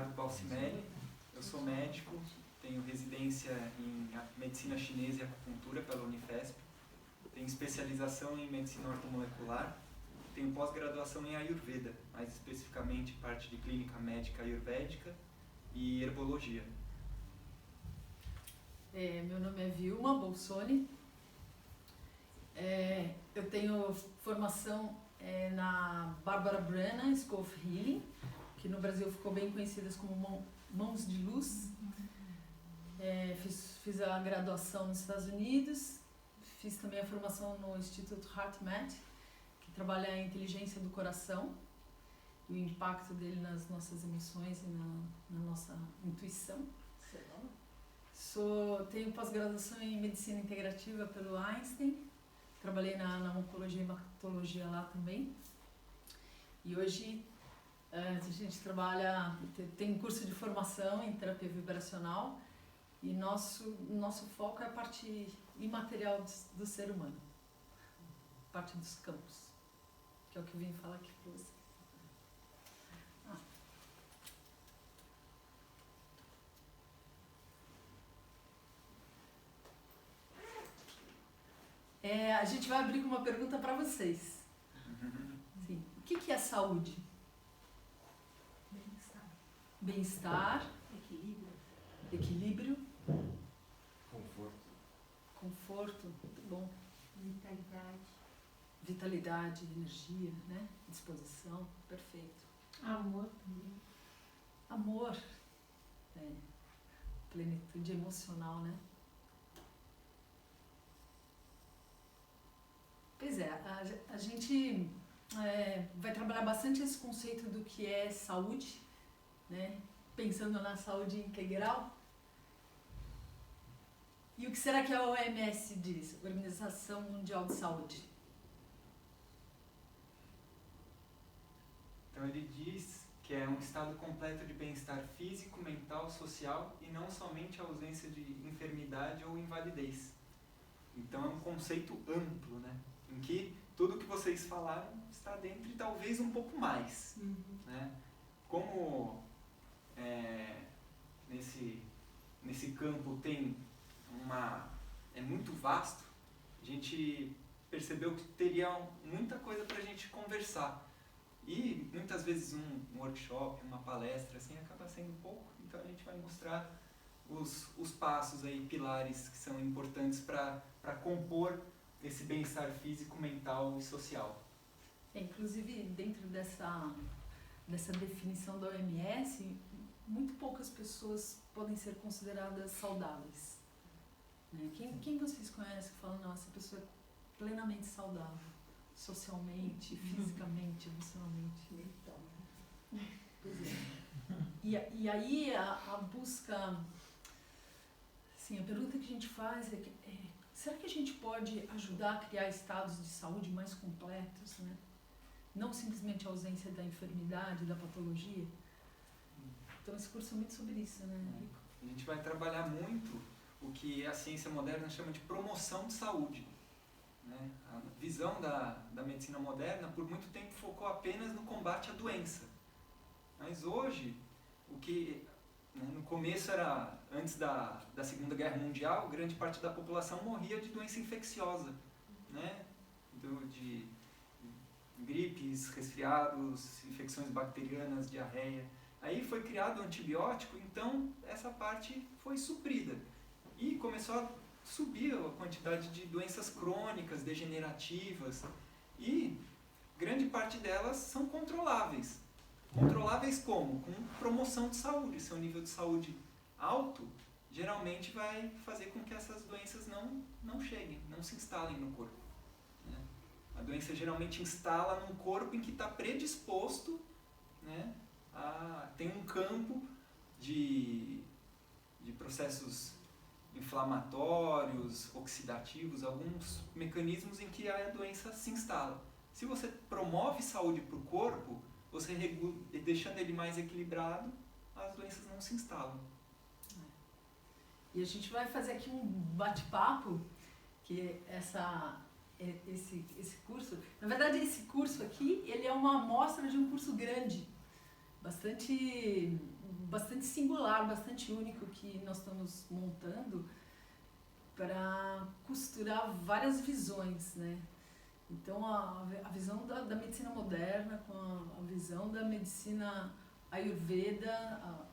Leonardo Balsimelli, eu sou médico, tenho residência em medicina chinesa e acupuntura pela Unifesp, tenho especialização em medicina ortomolecular, tenho pós-graduação em Ayurveda, mais especificamente parte de clínica médica ayurvédica e herbologia. Meu nome é Vilma Bolsoni, eu tenho formação na Barbara Brennan School of Healing, que no Brasil ficou bem conhecidas como Mãos de Luz. Fiz a graduação nos Estados Unidos, fiz também a formação no Instituto HeartMath, que trabalha a inteligência do coração e o impacto dele nas nossas emoções e na nossa intuição. Tenho pós-graduação em medicina integrativa pelo Einstein, trabalhei na oncologia e hematologia lá também. E hoje a gente trabalha, tem curso de formação em terapia vibracional e nosso foco é a parte imaterial do ser humano, parte dos campos, que é o que eu vim falar aqui para você. A gente vai abrir com uma pergunta para vocês. Sim. O que é saúde? Bem-estar. Equilíbrio. Conforto. Muito bom. Vitalidade, energia, né? Disposição. Perfeito. Amor também. Amor. Plenitude emocional, né? Pois a gente vai trabalhar bastante esse conceito do que é saúde, né? Pensando na saúde integral. E o que será que a OMS diz? Organização Mundial de Saúde. Então ele diz que é um estado completo de bem-estar físico, mental, social e não somente a ausência de enfermidade ou invalidez. Então é um conceito amplo, né? Em que tudo que vocês falaram está dentro e talvez um pouco mais. Né? Como nesse campo é muito vasto, a gente percebeu que teria muita coisa para a gente conversar. E muitas vezes um workshop, uma palestra, assim, acaba sendo pouco, então a gente vai mostrar os passos aí, pilares que são importantes para compor esse bem-estar físico, mental e social. Inclusive, dentro dessa definição da OMS, muito poucas pessoas podem ser consideradas saudáveis. Né? Quem vocês conhecem que fala, não, essa pessoa é plenamente saudável, socialmente, fisicamente, emocionalmente? Pois é. E aí a busca, assim, a pergunta que a gente faz será que a gente pode ajudar a criar estados de saúde mais completos, né? Não simplesmente a ausência da enfermidade, da patologia? Então esse curso é muito sobre isso, né, Rico? A gente vai trabalhar muito o que a ciência moderna chama de promoção de saúde. Né? A visão da medicina moderna, por muito tempo, focou apenas no combate à doença. Mas hoje, o que no começo era, antes da Segunda Guerra Mundial, grande parte da população morria de doença infecciosa, né? De gripes, resfriados, infecções bacterianas, diarreia. Aí foi criado o antibiótico, então essa parte foi suprida. E começou a subir a quantidade de doenças crônicas, degenerativas, e grande parte delas são controláveis. Controláveis como? Com promoção de saúde. Se é um nível de saúde alto, geralmente vai fazer com que essas doenças não cheguem, não se instalem no corpo. Né? A doença geralmente instala num corpo em que está predisposto, né, tem um campo de processos inflamatórios, oxidativos, alguns mecanismos em que a doença se instala. Se você promove saúde para o corpo, você deixando ele mais equilibrado, as doenças não se instalam. E a gente vai fazer aqui um bate-papo, que esse curso, na verdade esse curso aqui, ele é uma amostra de um curso grande, bastante singular, bastante único que nós estamos montando para costurar várias visões, né? Então, a visão da medicina moderna com a visão da medicina ayurveda, a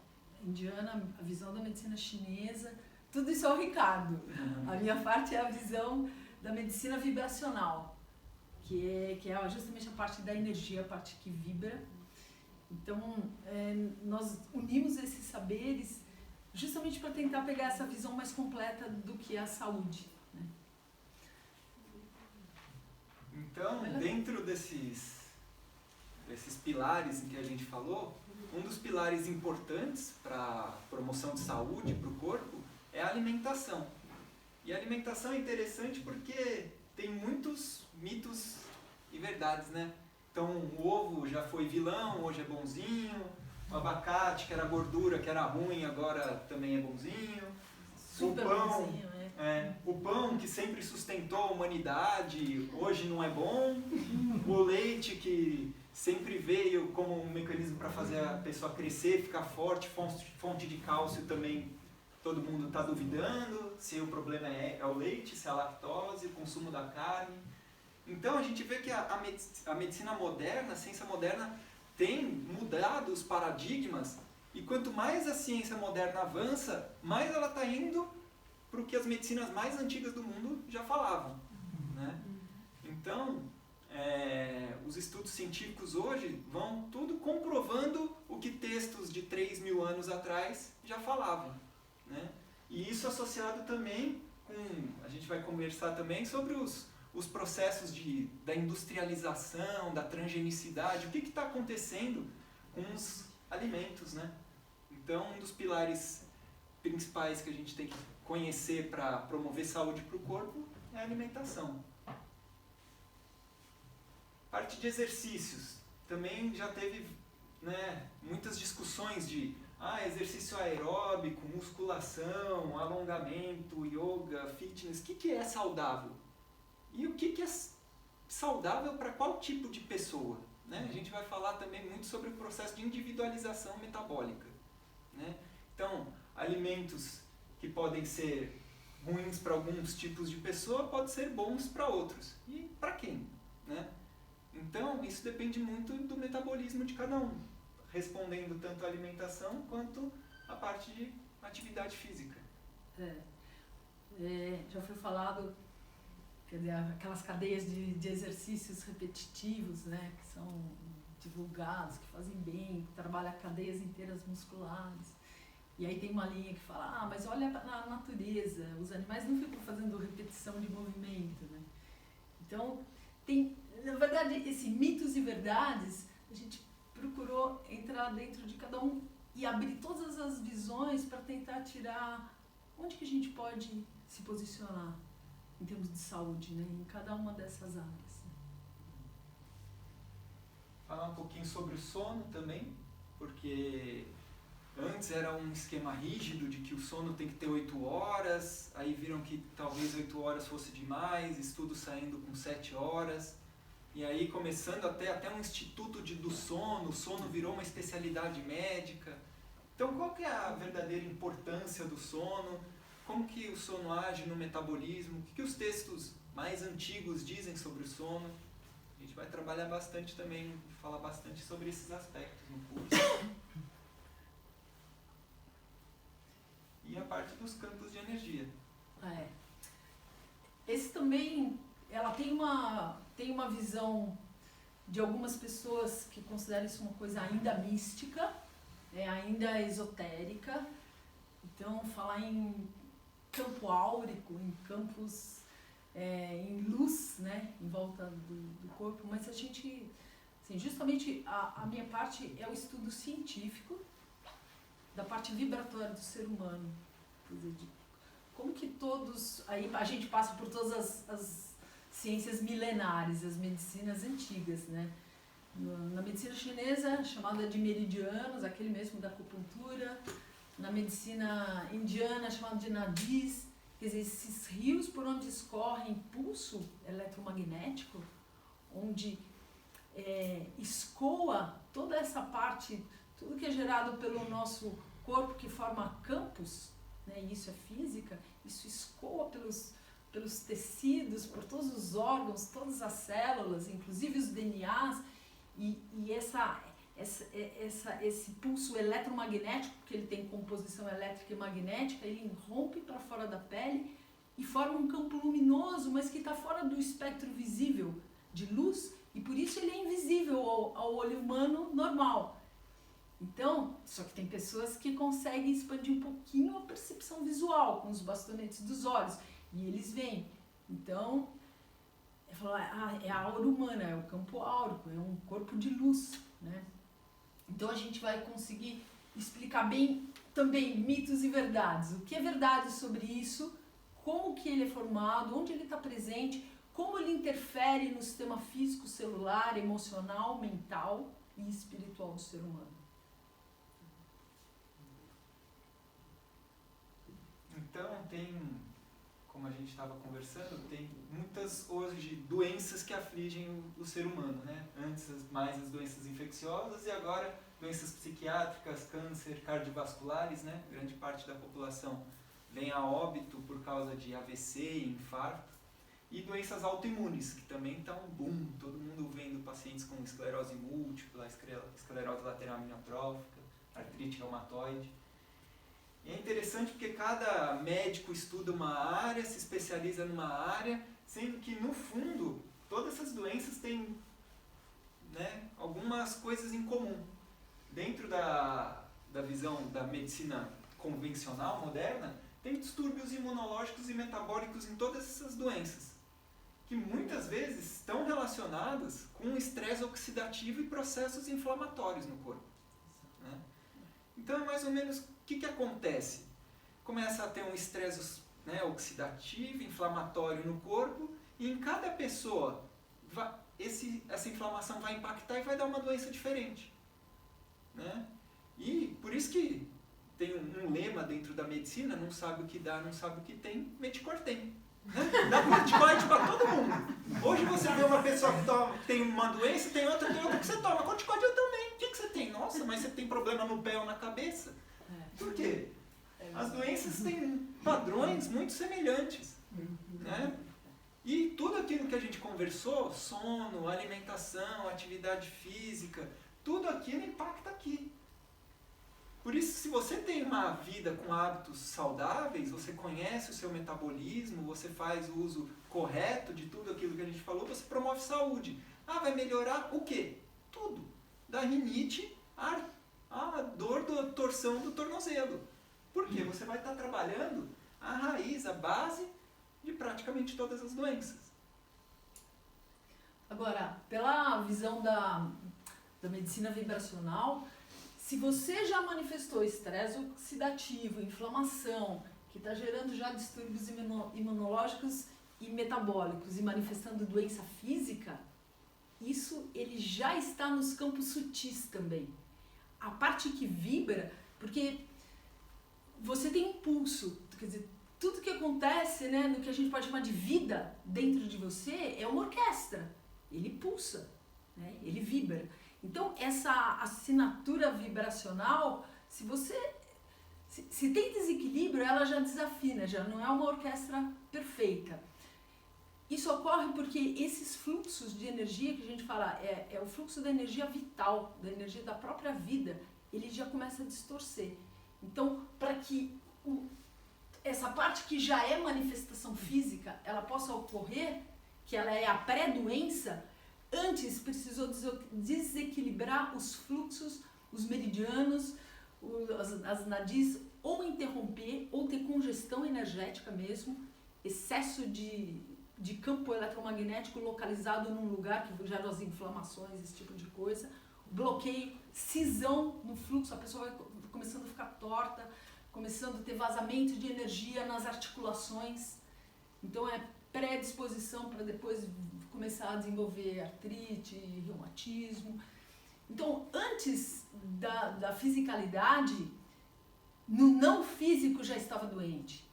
indiana, a visão da medicina chinesa, tudo isso é o Ricardo. A minha parte é a visão da medicina vibracional, que é justamente a parte da energia, a parte que vibra. Então, nós unimos esses saberes justamente para tentar pegar essa visão mais completa do que é a saúde, né? Então, dentro desses pilares em que a gente falou, um dos pilares importantes para a promoção de saúde para o corpo é a alimentação. E a alimentação é interessante porque tem muitos mitos e verdades, né? Então, o ovo já foi vilão, hoje é bonzinho. O abacate, que era gordura, que era ruim, agora também é bonzinho. Super bonzinho, né? O pão, que sempre sustentou a humanidade, hoje não é bom. O leite, que sempre veio como um mecanismo para fazer a pessoa crescer, ficar forte, fonte de cálcio também, todo mundo está duvidando se o problema é o leite, se é a lactose, o consumo da carne. Então a gente vê que a medicina moderna, a ciência moderna, tem mudado os paradigmas, e quanto mais a ciência moderna avança, mais ela está indo para o que as medicinas mais antigas do mundo já falavam, né? Então, os estudos científicos hoje vão tudo comprovando o que textos de 3.000 anos atrás já falavam, né? E isso associado também com, a gente vai conversar também sobre os processos da industrialização, da transgenicidade, o que está acontecendo com os alimentos, né? Então, um dos pilares principais que a gente tem que conhecer para promover saúde para o corpo é a alimentação. Parte de exercícios. Também já teve, né, muitas discussões de exercício aeróbico, musculação, alongamento, yoga, fitness. O que é saudável? E o que é saudável para qual tipo de pessoa, né? A gente vai falar também muito sobre o processo de individualização metabólica, né? Então, alimentos que podem ser ruins para alguns tipos de pessoa podem ser bons para outros. E para quem, né? Então, isso depende muito do metabolismo de cada um, respondendo tanto a alimentação quanto a parte de atividade física. Já foi falado, quer dizer, aquelas cadeias de exercícios repetitivos, né, que são divulgados, que fazem bem, que trabalham cadeias inteiras musculares. E aí tem uma linha que fala, mas olha na natureza, os animais não ficam fazendo repetição de movimento, né? Então, na verdade, mitos e verdades, a gente procurou entrar dentro de cada um e abrir todas as visões para tentar tirar onde que a gente pode se posicionar em termos de saúde, né, em cada uma dessas áreas. Falar um pouquinho sobre o sono também, porque antes era um esquema rígido de que o sono tem que ter 8 horas, aí viram que talvez 8 horas fosse demais, estudos saindo com 7 horas, e aí começando até um instituto do sono, o sono virou uma especialidade médica. Então, qual que é a verdadeira importância do sono? Como que o sono age no metabolismo? O que os textos mais antigos dizem sobre o sono? A gente vai trabalhar bastante também, falar bastante sobre esses aspectos no curso. E a parte dos campos de energia. Esse também, ela tem uma visão de algumas pessoas que consideram isso uma coisa ainda mística, ainda esotérica. Então, falar em campo áurico, em campos, em luz, né, em volta do corpo, mas a gente, assim, justamente a minha parte é o estudo científico da parte vibratória do ser humano, quer dizer, como que todos, aí a gente passa por todas as ciências milenares, as medicinas antigas, né? Na medicina chinesa, chamada de meridianos, aquele mesmo da acupuntura, na medicina indiana, chamada de nadis, quer dizer, esses rios por onde escorre impulso eletromagnético, onde escoa toda essa parte, tudo que é gerado pelo nosso corpo que forma campos, né, e isso é física, isso escoa pelos tecidos, por todos os órgãos, todas as células, inclusive os DNAs, e esse pulso eletromagnético, que ele tem composição elétrica e magnética, ele irrompe para fora da pele e forma um campo luminoso, mas que está fora do espectro visível de luz, e por isso ele é invisível ao olho humano normal. Então, só que tem pessoas que conseguem expandir um pouquinho a percepção visual com os bastonetes dos olhos, e eles veem. Então, é a aura humana, é o campo áurico, é um corpo de luz, né? Então a gente vai conseguir explicar bem também mitos e verdades. O que é verdade sobre isso, como que ele é formado, onde ele está presente, como ele interfere no sistema físico, celular, emocional, mental e espiritual do ser humano. Então tem, como a gente estava conversando, tem muitas hoje doenças que afligem o ser humano, né? Antes mais as doenças infecciosas e agora doenças psiquiátricas, câncer, cardiovasculares, né? Grande parte da população vem a óbito por causa de AVC, infarto, e doenças autoimunes, que também estão boom, todo mundo vendo pacientes com esclerose múltipla, esclerose lateral amiotrófica, artrite reumatoide. E é interessante porque cada médico estuda uma área, se especializa numa área, sendo que no fundo todas essas doenças têm, né, algumas coisas em comum. Dentro da visão da medicina convencional, moderna, tem distúrbios imunológicos e metabólicos em todas essas doenças, que muitas vezes estão relacionadas com estresse oxidativo e processos inflamatórios no corpo, né? Então é mais ou menos o que acontece? Começa a ter um estresse, né, oxidativo, inflamatório no corpo, e em cada pessoa essa inflamação vai impactar e vai dar uma doença diferente, né? E por isso que tem um lema dentro da medicina: não sabe o que dá, não sabe o que tem, Meticortem. Dá corticoide para todo mundo. Hoje você vê uma pessoa que tem uma doença, tem outra que você toma corticoide. Eu também. O que você tem? Nossa, mas você tem problema no pé ou na cabeça? Por quê? As doenças têm padrões muito semelhantes, né? E tudo aquilo que a gente conversou, sono, alimentação, atividade física, tudo aquilo impacta aqui. Por isso, se você tem uma vida com hábitos saudáveis, você conhece o seu metabolismo, você faz o uso correto de tudo aquilo que a gente falou, você promove saúde. Vai melhorar o quê? Tudo. Da rinite à dor da torção do tornozelo. Por quê? Você vai estar trabalhando a raiz, a base de praticamente todas as doenças. Agora, pela visão da medicina vibracional, se você já manifestou estresse oxidativo, inflamação, que está gerando já distúrbios imunológicos e metabólicos e manifestando doença física, isso ele já está nos campos sutis também. A parte que vibra, porque você tem um pulso, quer dizer, tudo que acontece, né, no que a gente pode chamar de vida dentro de você é uma orquestra. Ele pulsa, né, ele vibra. Então, essa assinatura vibracional, se tem desequilíbrio, ela já desafina, já não é uma orquestra perfeita. Isso ocorre porque esses fluxos de energia que a gente fala, é o fluxo da energia vital, da energia da própria vida, ele já começa a distorcer. Então, para que essa parte que já é manifestação física, ela possa ocorrer, que ela é a pré-doença, antes precisou desequilibrar os fluxos, os meridianos, as nadis, ou interromper, ou ter congestão energética mesmo, excesso de campo eletromagnético localizado num lugar que gera as inflamações, esse tipo de coisa, bloqueio, cisão no fluxo, a pessoa vai começando a ficar torta, começando a ter vazamento de energia nas articulações. Então é predisposição para depois começar a desenvolver artrite, reumatismo. Então, antes da fisicalidade, no não físico já estava doente.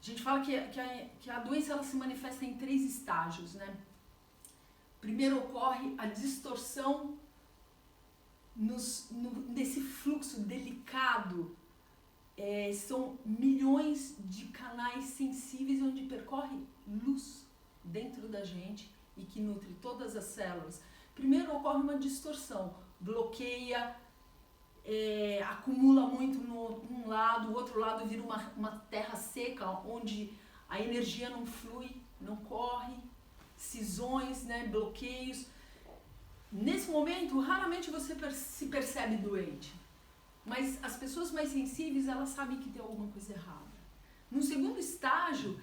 A gente fala que a doença ela se manifesta em 3 estágios, né? Primeiro ocorre a distorção nesse fluxo delicado são milhões de canais sensíveis onde percorre luz dentro da gente e que nutre todas as células. Primeiro ocorre uma distorção, bloqueia, acumula muito num lado, o outro lado vira uma terra seca, onde a energia não flui, não corre, cisões, né, bloqueios. Nesse momento, raramente você se percebe doente, mas as pessoas mais sensíveis, elas sabem que tem alguma coisa errada. No segundo estágio,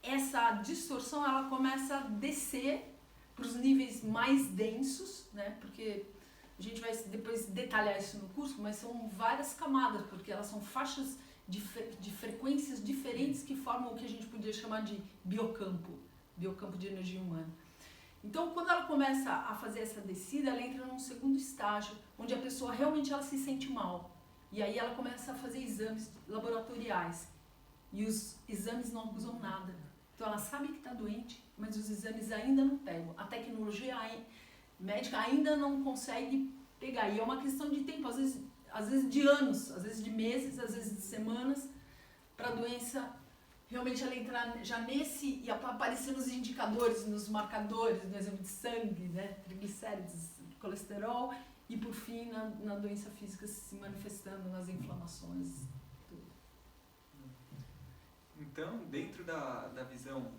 essa distorção ela começa a descer para os níveis mais densos, né, porque a gente vai depois detalhar isso no curso, mas são várias camadas, porque elas são faixas de frequências diferentes que formam o que a gente podia chamar de biocampo de energia humana. Então, quando ela começa a fazer essa descida, ela entra num segundo estágio, onde a pessoa realmente ela se sente mal. E aí ela começa a fazer exames laboratoriais. E os exames não acusam nada. Então, ela sabe que está doente, mas os exames ainda não pegam. A tecnologia médica ainda não consegue pegar. E é uma questão de tempo, às vezes de anos, às vezes de meses, às vezes de semanas, para a doença realmente ela entrar já nesse e aparecer nos indicadores, nos marcadores, no exame de sangue, né, triglicéridos, colesterol e por fim na doença física se manifestando nas inflamações. Tudo. Então, dentro da visão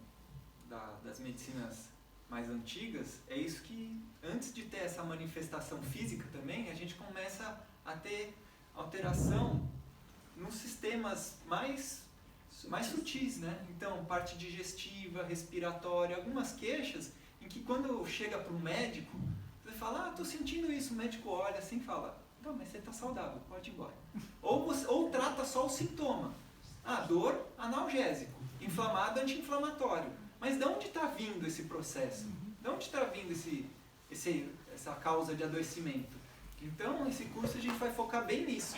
das medicinas mais antigas, é isso que antes de ter essa manifestação física também, a gente começa a ter alteração nos sistemas mais sutis, né? Então, parte digestiva, respiratória, algumas queixas em que quando chega para o médico, você fala, tô sentindo isso, o médico olha assim e fala, não, mas você tá saudável, pode ir embora. Ou trata só o sintoma. Dor, analgésico, inflamado, anti-inflamatório. Mas de onde está vindo esse processo? De onde está vindo essa causa de adoecimento? Então, esse curso a gente vai focar bem nisso.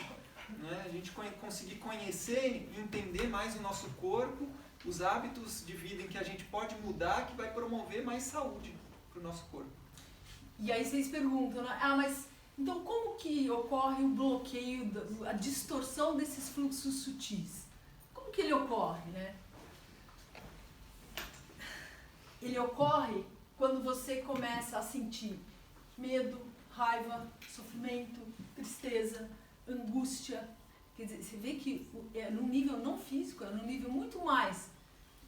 Né? A gente conseguir conhecer e entender mais o nosso corpo, os hábitos de vida em que a gente pode mudar, que vai promover mais saúde para o nosso corpo. E aí vocês perguntam, né? Mas então como que ocorre o bloqueio, a distorção desses fluxos sutis? Como que ele ocorre, né? Ele ocorre quando você começa a sentir medo, raiva, sofrimento, tristeza, angústia. Quer dizer, você vê que é num nível não físico, é num nível muito mais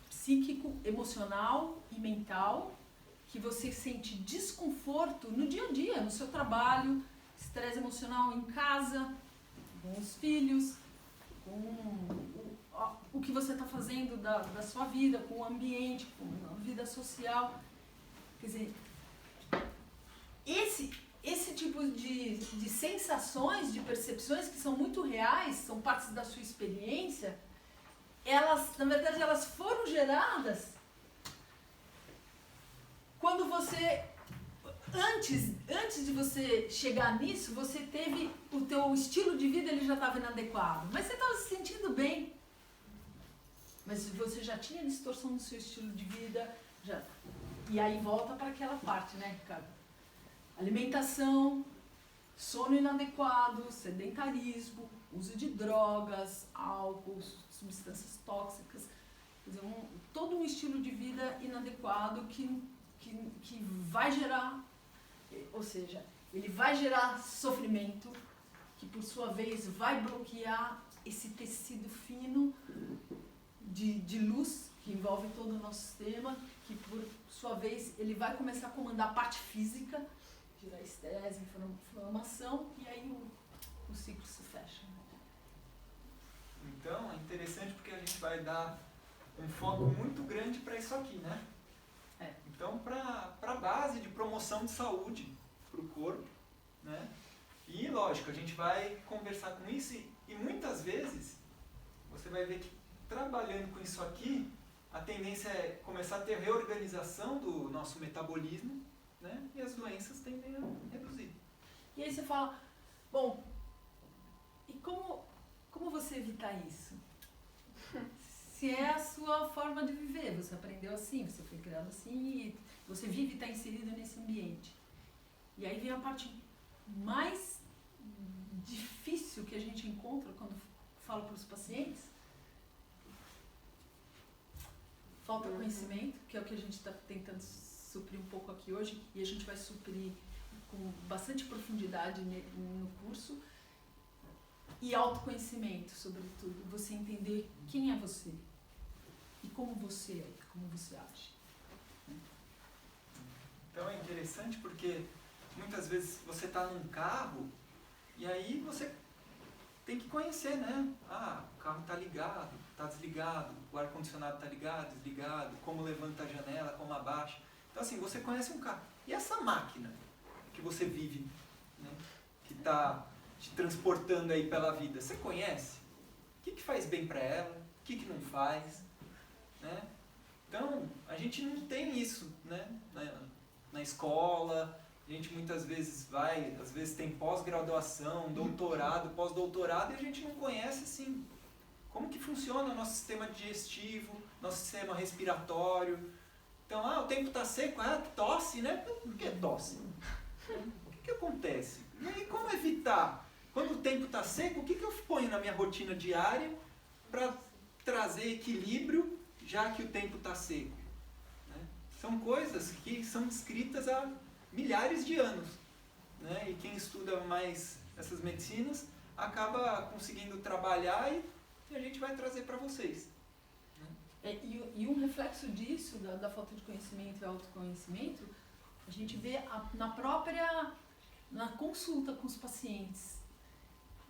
psíquico, emocional e mental, que você sente desconforto no dia a dia, no seu trabalho, estresse emocional em casa, com os filhos, com o que você está fazendo da sua vida, com o ambiente, com a vida social. Quer dizer, esse tipo de sensações, de percepções que são muito reais, são partes da sua experiência, elas, na verdade, elas foram geradas quando você, antes de você chegar nisso, você teve, o teu estilo de vida ele já estava inadequado, mas você estava se sentindo bem, mas você já tinha distorção no seu estilo de vida, e aí volta para aquela parte, né, Ricardo? Alimentação, sono inadequado, sedentarismo, uso de drogas, álcool, substâncias tóxicas, quer dizer, todo um estilo de vida inadequado que vai gerar, ou seja, ele vai gerar sofrimento, que por sua vez vai bloquear esse tecido fino de luz que envolve todo o nosso sistema, que por sua vez ele vai começar a comandar a parte física, gerar estresse, inflamação, e aí o ciclo se fecha. Então, é interessante porque a gente vai dar um foco muito grande para isso aqui, né? Então, para a base de promoção de saúde para o corpo, né? E, lógico, a gente vai conversar com isso e muitas vezes você vai ver que trabalhando com isso aqui, a tendência é começar a ter reorganização do nosso metabolismo, né? E as doenças tendem a reduzir. E aí você fala, bom, e como você evitar isso? Se é a sua forma de viver, você aprendeu assim, você foi criado assim, e você vive e está inserido nesse ambiente. E aí vem a parte mais difícil que a gente encontra quando falo para os pacientes, falta conhecimento, que é o que a gente está tentando suprir um pouco aqui hoje, e a gente vai suprir com bastante profundidade no curso, e autoconhecimento, sobretudo, você entender quem é você, e como você é, como você age. Então é interessante porque muitas vezes você está num carro e aí você tem que conhecer, né? Ah, o carro está ligado, está desligado, o ar-condicionado está ligado, desligado, como levanta a janela, como abaixa. Então assim, você conhece um carro. E essa máquina que você vive, né? Que está te transportando aí pela vida, você conhece? O que faz bem para ela? O que não faz? Né? Então, a gente não tem isso, né? Na escola, a gente muitas vezes vai, às vezes tem pós-graduação, doutorado, pós-doutorado, e a gente não conhece, assim, como que funciona o nosso sistema digestivo, nosso sistema respiratório. Então, o tempo está seco, tosse, né? Por que tosse? O que acontece? E aí, como evitar? Quando o tempo está seco, o que eu ponho na minha rotina diária para trazer equilíbrio, já que o tempo está seco? Né? São coisas que são descritas há milhares de anos. Né? E quem estuda mais essas medicinas acaba conseguindo trabalhar e a gente vai trazer para vocês. E um reflexo disso, da falta de conhecimento e autoconhecimento, a gente vê na consulta com os pacientes.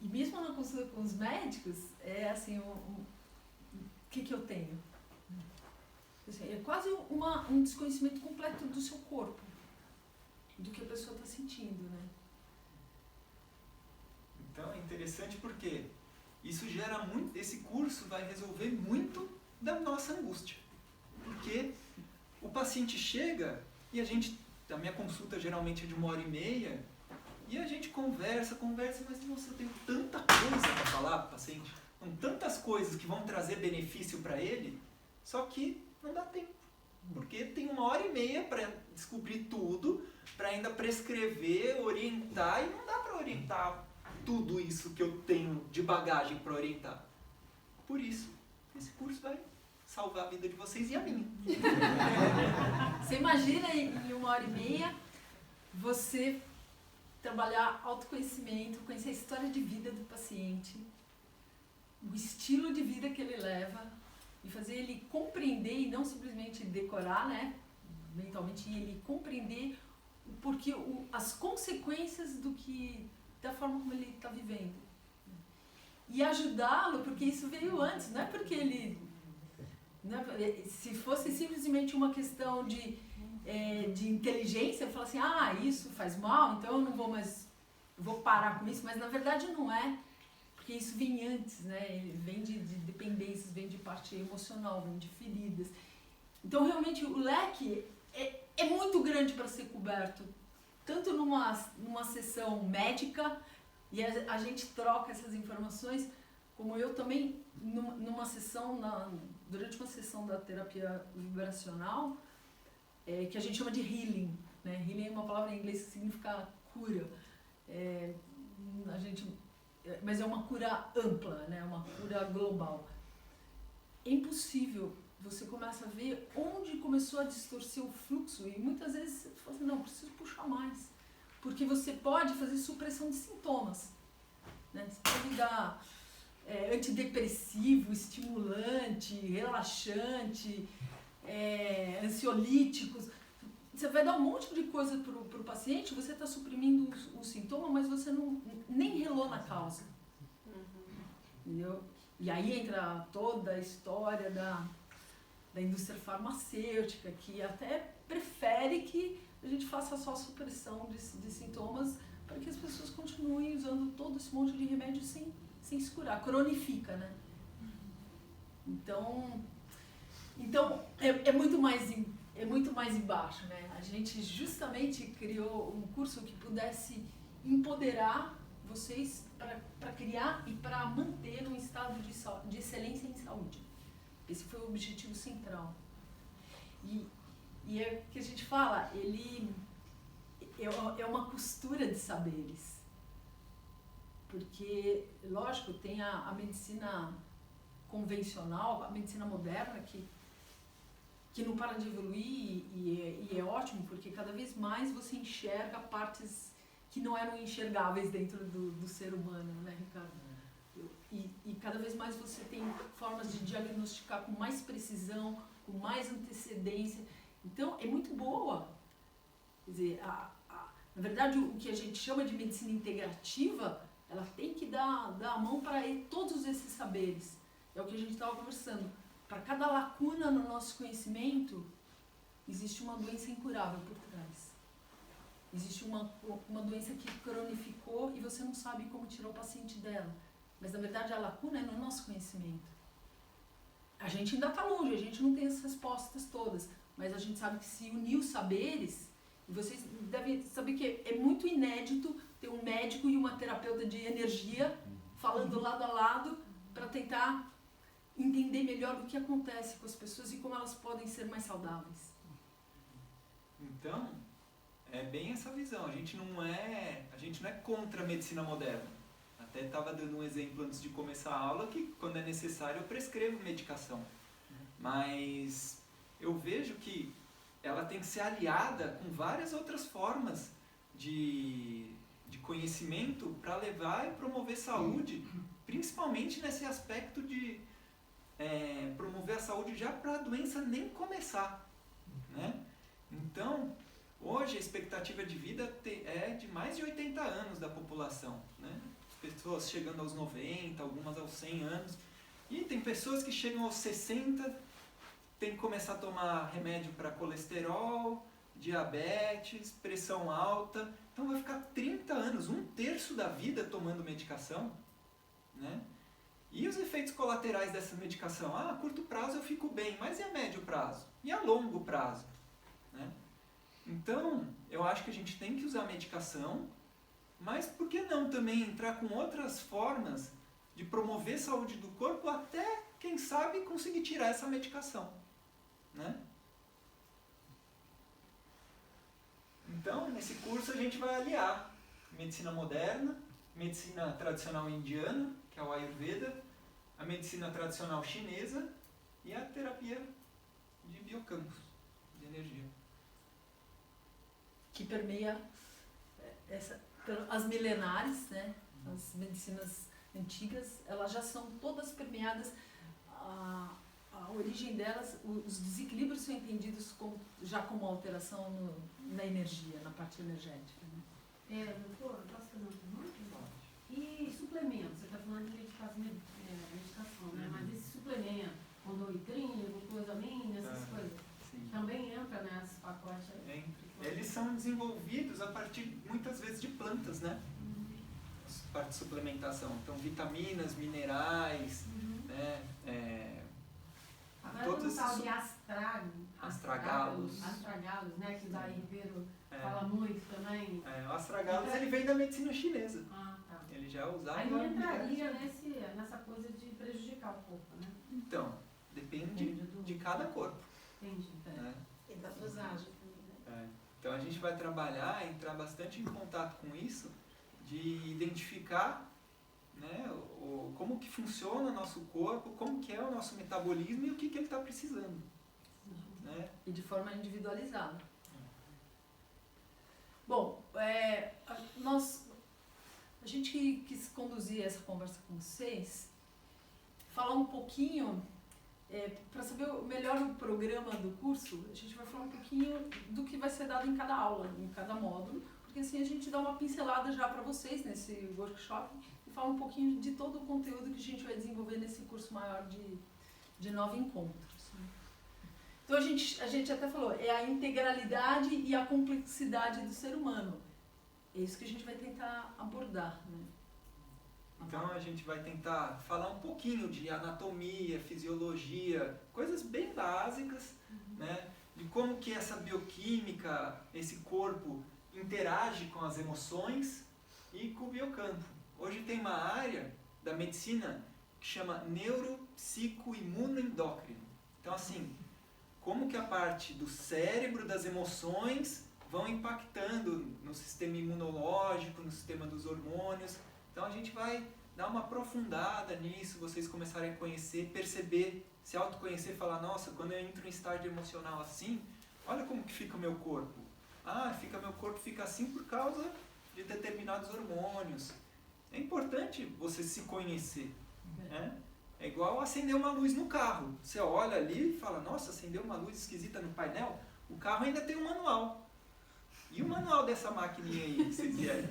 E mesmo na consulta com os médicos, é assim, o que eu tenho? É quase um desconhecimento completo do seu corpo, do que a pessoa está sentindo, né? Então é interessante porque isso gera muito, esse curso vai resolver muito da nossa angústia. Porque o paciente chega e a minha consulta geralmente é de 1h30, e a gente conversa, mas nossa, eu tenho tanta coisa para falar para o paciente, com tantas coisas que vão trazer benefício para ele, só que não dá tempo. Porque tem 1h30 para descobrir tudo, para ainda prescrever, orientar, e não dá para orientar tudo isso que eu tenho de bagagem para orientar. Por isso, esse curso vai salvar a vida de vocês e a minha. Você imagina em 1h30 você trabalhar autoconhecimento, conhecer a história de vida do paciente, o estilo de vida que ele leva, e fazer ele compreender e não simplesmente decorar, né, mentalmente, e ele compreender porque as consequências da forma como ele está vivendo. E ajudá-lo, porque isso veio antes, não é porque ele... se fosse simplesmente uma questão de inteligência, eu falo assim, isso faz mal, então eu não vou mais, vou parar com isso, mas na verdade não é, porque isso vem antes, né? Ele vem de dependências, vem de parte emocional, vem de feridas. Então realmente o leque é muito grande para ser coberto, tanto numa sessão médica, e a gente troca essas informações, como eu também, numa sessão, durante uma sessão da terapia vibracional, que a gente chama de healing, né? Healing é uma palavra em inglês que significa cura. Mas é uma cura ampla, né? Uma cura global. É impossível. Você começa a ver onde começou a distorcer o fluxo, e muitas vezes você fala assim, não, preciso puxar mais. Porque você pode fazer supressão de sintomas. Né? Você pode dar antidepressivo, estimulante, relaxante, ansiolíticos. Você vai dar um monte de coisa para o paciente, você está suprimindo o sintoma, mas você nem relou na causa. Entendeu? E aí entra toda a história da indústria farmacêutica, que até prefere que a gente faça só supressão de sintomas para que as pessoas continuem usando todo esse monte de remédio sem se curar. Cronifica, né? Então é muito mais embaixo, né? A gente justamente criou um curso que pudesse empoderar vocês para criar e para manter um estado de excelência em saúde. Esse foi o objetivo central. E é que a gente fala, ele é uma costura de saberes. Porque, lógico, tem a medicina convencional, a medicina moderna, que não para de evoluir e é ótimo, porque cada vez mais você enxerga partes que não eram enxergáveis dentro do ser humano, né, Ricardo? E cada vez mais você tem formas de diagnosticar com mais precisão, com mais antecedência. Então, é muito boa. Quer dizer, na verdade, o que a gente chama de medicina integrativa, ela tem que dar a mão para todos esses saberes. É o que a gente estava conversando. Para cada lacuna no nosso conhecimento, existe uma doença incurável por trás. Existe uma doença que cronificou e você não sabe como tirar o paciente dela. Mas, na verdade, a lacuna é no nosso conhecimento. A gente ainda está longe, a gente não tem as respostas todas. Mas a gente sabe que se unir os saberes, e vocês devem saber que é muito inédito ter um médico e uma terapeuta de energia falando lado a lado para tentar entender melhor o que acontece com as pessoas e como elas podem ser mais saudáveis. Então, é bem essa visão. A gente não é contra a medicina moderna. Até estava dando um exemplo antes de começar a aula que, quando é necessário, eu prescrevo medicação. Mas eu vejo que ela tem que ser aliada com várias outras formas de conhecimento para levar e promover saúde, principalmente nesse aspecto de promover a saúde já para a doença nem começar, né? Então, hoje a expectativa de vida é de mais de 80 anos da população, né? Pessoas chegando aos 90, algumas aos 100 anos, e tem pessoas que chegam aos 60, tem que começar a tomar remédio para colesterol, diabetes, pressão alta, então vai ficar 30 anos, 1/3 da vida tomando medicação, né? E os efeitos colaterais dessa medicação? A curto prazo eu fico bem, mas e a médio prazo? E a longo prazo? Né? Então, eu acho que a gente tem que usar a medicação, mas por que não também entrar com outras formas de promover saúde do corpo até, quem sabe, conseguir tirar essa medicação? Né? Então, nesse curso a gente vai aliar medicina moderna, medicina tradicional indiana, que é o Ayurveda, a medicina tradicional chinesa e a terapia de biocampos, de energia. Que permeia as milenares, né? As medicinas antigas, elas já são todas permeadas, a origem delas, os desequilíbrios são entendidos já como alteração na energia, na parte energética. Né? Doutor, posso fazer uma pergunta? E suplementos? Você está falando de medicação, né? Mas esse suplemento, condoitrinho, glucosamina, essas coisas, Sim. também entra nesse pacote aí? Eles são desenvolvidos a partir, muitas vezes, de plantas, né? As partes de suplementação. Então, vitaminas, minerais, né? Agora tem um tal de astragalos, né? Que o Daí Ribeiro fala muito também. O astragalos, ele vem da medicina chinesa. Ah, tá. Ele já é usado. Aí não entraria nessa coisa de prejudicar o corpo, né? Então, depende de cada corpo. Entendi. Né? E da dosagem também, né? Então a gente vai trabalhar, entrar bastante em contato com isso, de identificar, né, como que funciona o nosso corpo, como que é o nosso metabolismo e o que ele está precisando. Né? E de forma individualizada. Bom, a gente quis conduzir essa conversa com vocês, falar um pouquinho, para saber melhor o programa do curso, a gente vai falar um pouquinho do que vai ser dado em cada aula, em cada módulo, porque assim a gente dá uma pincelada já para vocês nesse workshop e fala um pouquinho de todo o conteúdo que a gente vai desenvolver nesse curso maior de 9 encontros. Então a gente até falou, é a integralidade e a complexidade do ser humano. É isso que a gente vai tentar abordar, né? Então a gente vai tentar falar um pouquinho de anatomia, fisiologia, coisas bem básicas, né? De como que essa bioquímica, esse corpo interage com as emoções e com o biocampo. Hoje tem uma área da medicina que chama neuropsicoimunoendócrino. Então assim, como que a parte do cérebro, das emoções, vão impactando no sistema imunológico, no sistema dos hormônios. Então a gente vai dar uma aprofundada nisso, vocês começarem a conhecer, perceber, se autoconhecer, falar, nossa, quando eu entro em estágio emocional assim, olha como que fica o meu corpo. Meu corpo fica assim por causa de determinados hormônios. É importante você se conhecer, né? É igual acender uma luz no carro. Você olha ali e fala, nossa, acendeu uma luz esquisita no painel, o carro ainda tem um manual. E o manual dessa maquininha aí, que vocês vieram?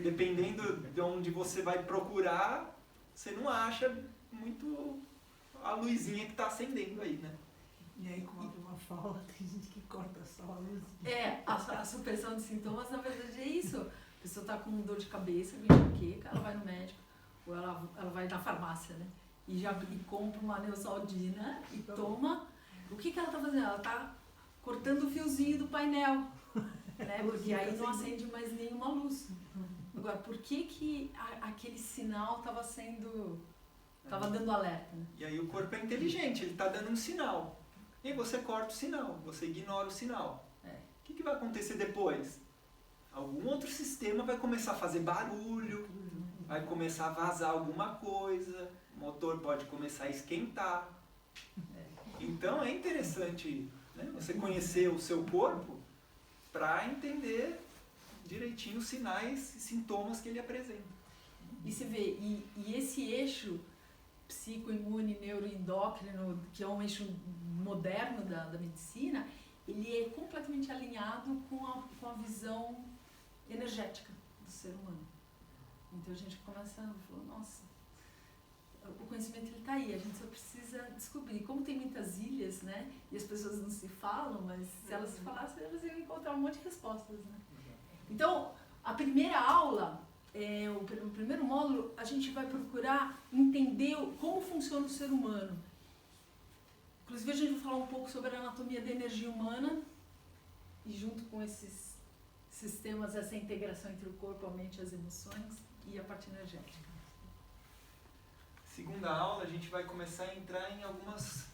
Dependendo de onde você vai procurar, você não acha muito a luzinha que está acendendo aí, né? E aí, como uma fala, tem gente que corta só a luzinha. A supressão de sintomas, na verdade, é isso. A pessoa está com dor de cabeça, enxaqueca, ela vai no médico, ou ela vai na farmácia, né? E compra uma Neosaldina e toma. O que ela está fazendo? Ela está cortando o fiozinho do painel, né? Porque aí não acende mais nenhuma luz. Agora, por que aquele sinal estava dando alerta, né? E aí o corpo é inteligente, ele está dando um sinal. E aí você corta o sinal, você ignora o sinal. O que vai acontecer depois? Algum outro sistema vai começar a fazer barulho, vai começar a vazar alguma coisa, o motor pode começar a esquentar. Então é interessante, né, você conhecer o seu corpo para entender direitinho os sinais e sintomas que ele apresenta. E você vê, e esse eixo psicoimune, neuroendócrino, que é um eixo moderno da medicina, ele é completamente alinhado com a visão energética do ser humano. Então a gente começa a falar, nossa, o conhecimento ele está aí, a gente só precisa descobrir. Como tem muitas ilhas, né, e as pessoas não se falam, mas se elas se falassem, elas iam encontrar um monte de respostas, né? Então, a primeira aula, o primeiro módulo, a gente vai procurar entender como funciona o ser humano. Inclusive, a gente vai falar um pouco sobre a anatomia da energia humana e junto com esses sistemas, essa integração entre o corpo, a mente e as emoções e a parte energética. Segunda aula, a gente vai começar a entrar em alguns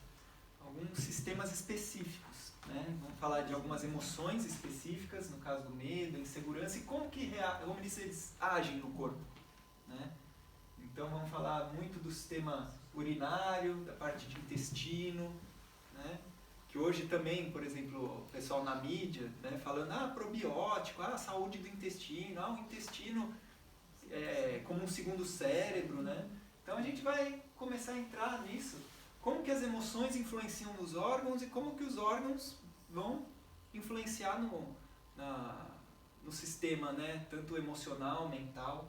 sistemas específicos, né? Vamos falar de algumas emoções específicas, no caso do medo, a insegurança, e como eles agem no corpo, né? Então vamos falar muito do sistema urinário, da parte de intestino, né? Que hoje também, por exemplo, o pessoal na mídia, né, falando, probiótico, saúde do intestino, o intestino é como um segundo cérebro, né? Então a gente vai começar a entrar nisso, como que as emoções influenciam nos órgãos e como que os órgãos vão influenciar no sistema, né? Tanto emocional, mental.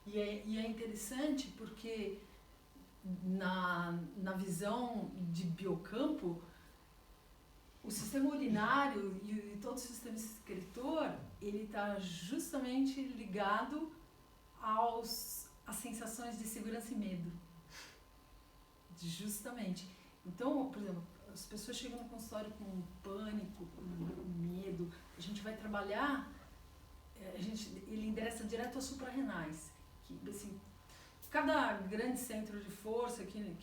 E é interessante porque na visão de biocampo, o sistema urinário e todo o sistema excretor, ele está justamente ligado às sensações de segurança e medo. Justamente. Então, por exemplo, as pessoas chegam no consultório com pânico, com medo, a gente vai trabalhar, ele endereça direto às suprarrenais, que assim, cada grande centro de força que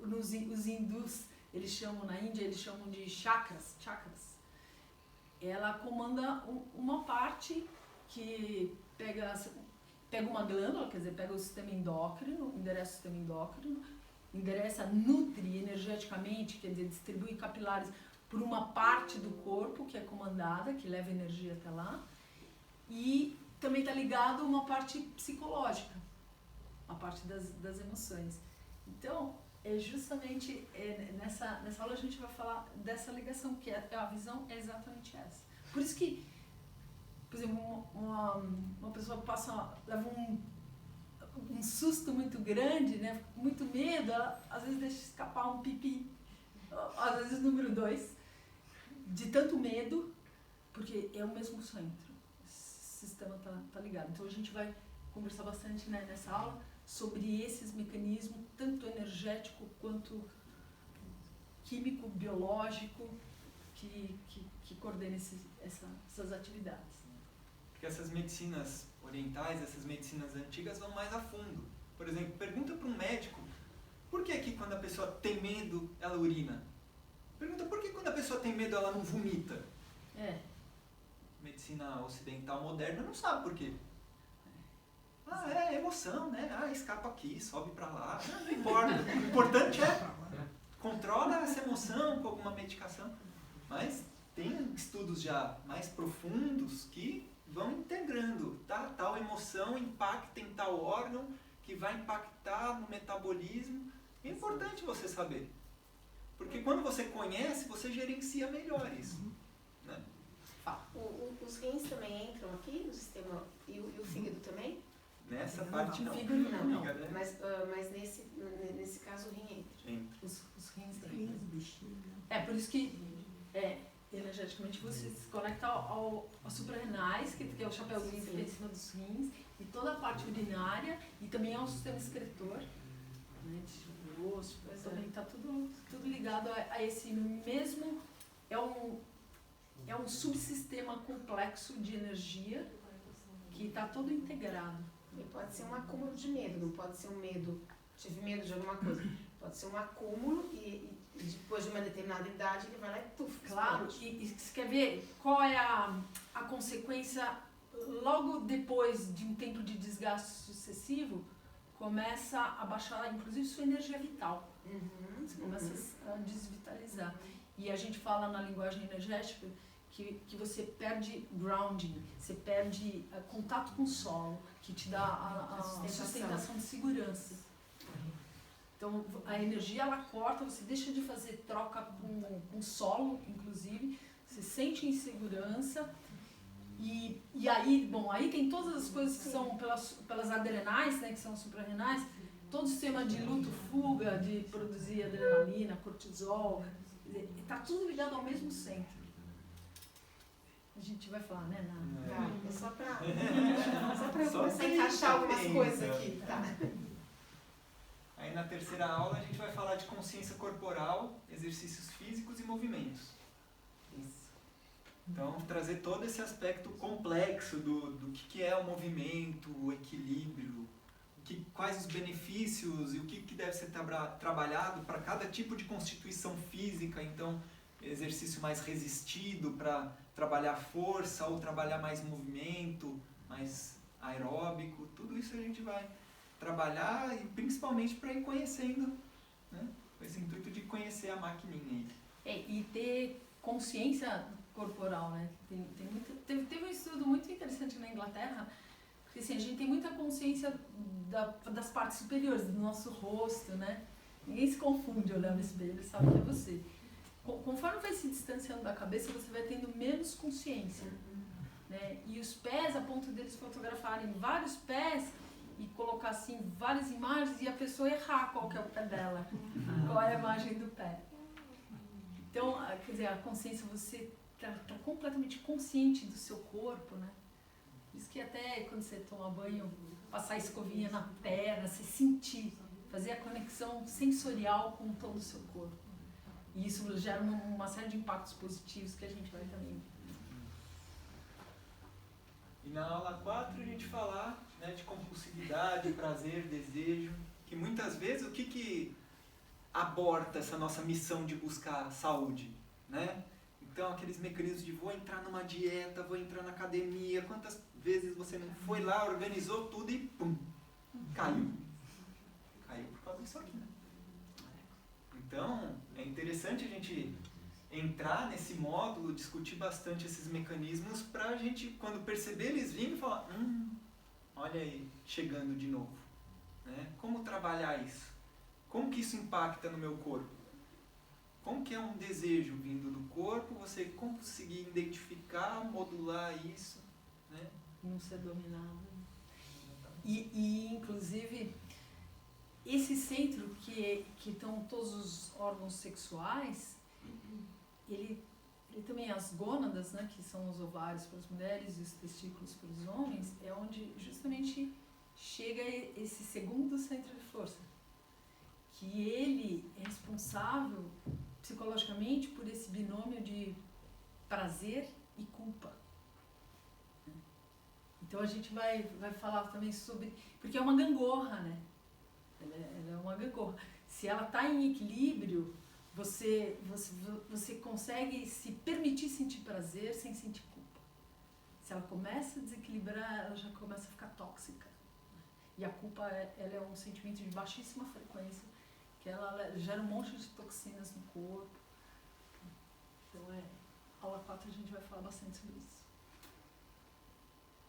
os hindus, eles chamam, na Índia, eles chamam de chakras, ela comanda uma parte que pega uma glândula, quer dizer, pega o sistema endócrino, endereça o sistema endócrino, nutre energeticamente, quer dizer, distribui capilares por uma parte do corpo que é comandada, que leva energia até lá, e também está ligado a uma parte psicológica, a parte das emoções. Então, justamente nessa aula a gente vai falar dessa ligação, que a visão é exatamente essa. Por isso que, por exemplo, uma pessoa leva um susto muito grande, né, muito medo, ela às vezes deixa escapar um pipi, às vezes número 2, de tanto medo, porque é o mesmo centro, esse sistema tá ligado. Então a gente vai conversar bastante, né, nessa aula sobre esses mecanismos, tanto energético quanto químico, biológico, que coordena essas atividades. Porque essas medicinas orientais, essas medicinas antigas vão mais a fundo. Por exemplo, pergunta para um médico, por que quando a pessoa tem medo, ela urina? Pergunta por que quando a pessoa tem medo, ela não vomita? medicina ocidental moderna não sabe por quê. É emoção, né? Escapa aqui, sobe pra lá, não importa. O importante controla essa emoção com alguma medicação. Mas tem estudos já mais profundos que vão integrando, tá? Tal emoção impacta em tal órgão, que vai impactar no metabolismo. É importante você saber. Porque quando você conhece, você gerencia melhor isso. Né? Os rins também entram aqui no sistema, e o fígado também? Nessa parte não. Não. Mas nesse caso o rim entra. Os rins entram. Por isso que energeticamente você se conecta aos suprarrenais, que é o chapéuzinho que fica em cima dos rins, e toda a parte urinária, e também ao sistema excretor, né, de grosso, também está tudo ligado a esse mesmo, é um subsistema complexo de energia que está todo integrado. E pode ser um acúmulo de medo, não pode ser um medo, tive medo de alguma coisa, pode ser um acúmulo e depois de uma determinada idade ele vai lá e tuf. Claro, e você quer ver qual é a consequência logo depois de um tempo de desgaste sucessivo? Começa a baixar, inclusive, sua energia vital. Você começa a desvitalizar. E a gente fala na linguagem energética que você perde grounding, você perde contato com o solo, que te dá a sustentação de segurança. Então, a energia, ela corta, você deixa de fazer troca com o solo, inclusive, você sente insegurança. E aí, aí tem todas as coisas que são pelas adrenais, né, que são suprarrenais, todo o sistema de luto-fuga, de produzir adrenalina, cortisol, está tudo ligado ao mesmo centro. A gente vai falar, né? É só para eu começar a encaixar algumas coisas aqui. Tá. Aí na terceira aula a gente vai falar de consciência corporal, exercícios físicos e movimentos. Isso. Então, trazer todo esse aspecto complexo do que é o movimento, o equilíbrio, quais os benefícios e o que deve ser trabalhado para cada tipo de constituição física. Então, exercício mais resistido para trabalhar força ou trabalhar mais movimento, mais aeróbico. Tudo isso a gente vai trabalhar e principalmente para ir conhecendo, né? Com esse intuito de conhecer a maquininha aí. E ter consciência corporal, né? Teve um estudo muito interessante na Inglaterra, porque assim, a gente tem muita consciência das partes superiores do nosso rosto, né? Ninguém se confunde olhando no espelho, sabe que é você. Conforme vai se distanciando da cabeça, você vai tendo menos consciência, né? E os pés, a ponto deles fotografarem vários pés e colocar assim várias imagens e a pessoa errar qual que é o pé dela, qual é a imagem do pé. Então, quer dizer, a consciência, você tá completamente consciente do seu corpo, né? Isso que até quando você toma banho, passar a escovinha na perna, você sentir, fazer a conexão sensorial com todo o seu corpo. E isso gera uma série de impactos positivos que a gente vai também. E na aula 4 a gente falar, né, de compulsividade, prazer, desejo, que muitas vezes o que aborta essa nossa missão de buscar saúde, né? Então aqueles mecanismos de vou entrar numa dieta, vou entrar na academia, quantas vezes você não foi lá, organizou tudo e pum, caiu. Caiu por causa disso aqui, né? Então, é interessante a gente entrar nesse módulo, discutir bastante esses mecanismos para a gente, quando perceber eles vindo, falar, olha aí, chegando de novo. Né? Como trabalhar isso? Como que isso impacta no meu corpo? Como que é um desejo vindo do corpo, você conseguir identificar, modular isso, né? Não ser dominado. E inclusive, esse centro que estão todos os órgãos sexuais, ele também, as gônadas, né, que são os ovários para as mulheres e os testículos para os homens, é onde justamente chega esse segundo centro de força. Que ele é responsável psicologicamente por esse binômio de prazer e culpa. Então a gente vai falar também sobre... Porque é uma gangorra, né? Ela é uma gangorra. Se ela está em equilíbrio, você consegue se permitir sentir prazer sem sentir culpa. Se ela começa a desequilibrar, ela já começa a ficar tóxica. E a culpa, ela é um sentimento de baixíssima frequência, que ela gera um monte de toxinas no corpo. Então, aula 4 a gente vai falar bastante sobre isso.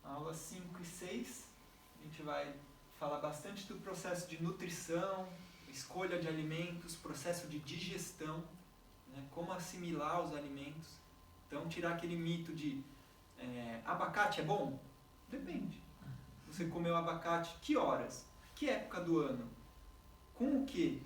Aula 5 e 6, a gente vai falar bastante do processo de nutrição, escolha de alimentos, processo de digestão, né, como assimilar os alimentos. Então, tirar aquele mito de abacate é bom? Depende. Você comeu abacate que horas? Que época do ano? Com o quê?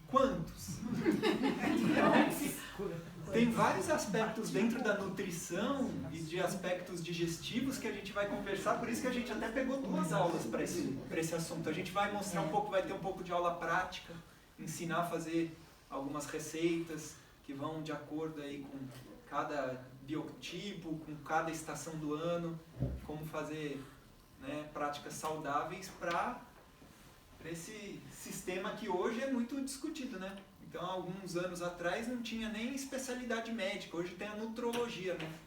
Quantos? Então, tem vários aspectos dentro da nutrição e de aspectos digestivos que a gente vai conversar, por isso que a gente até pegou 2 aulas para esse assunto. A gente vai mostrar um pouco, vai ter um pouco de aula prática, ensinar a fazer algumas receitas que vão de acordo aí com cada biotipo, com cada estação do ano, como fazer, né, práticas saudáveis para esse sistema que hoje é muito discutido, né? Então, alguns anos atrás não tinha nem especialidade médica, hoje tem a nutrologia, né?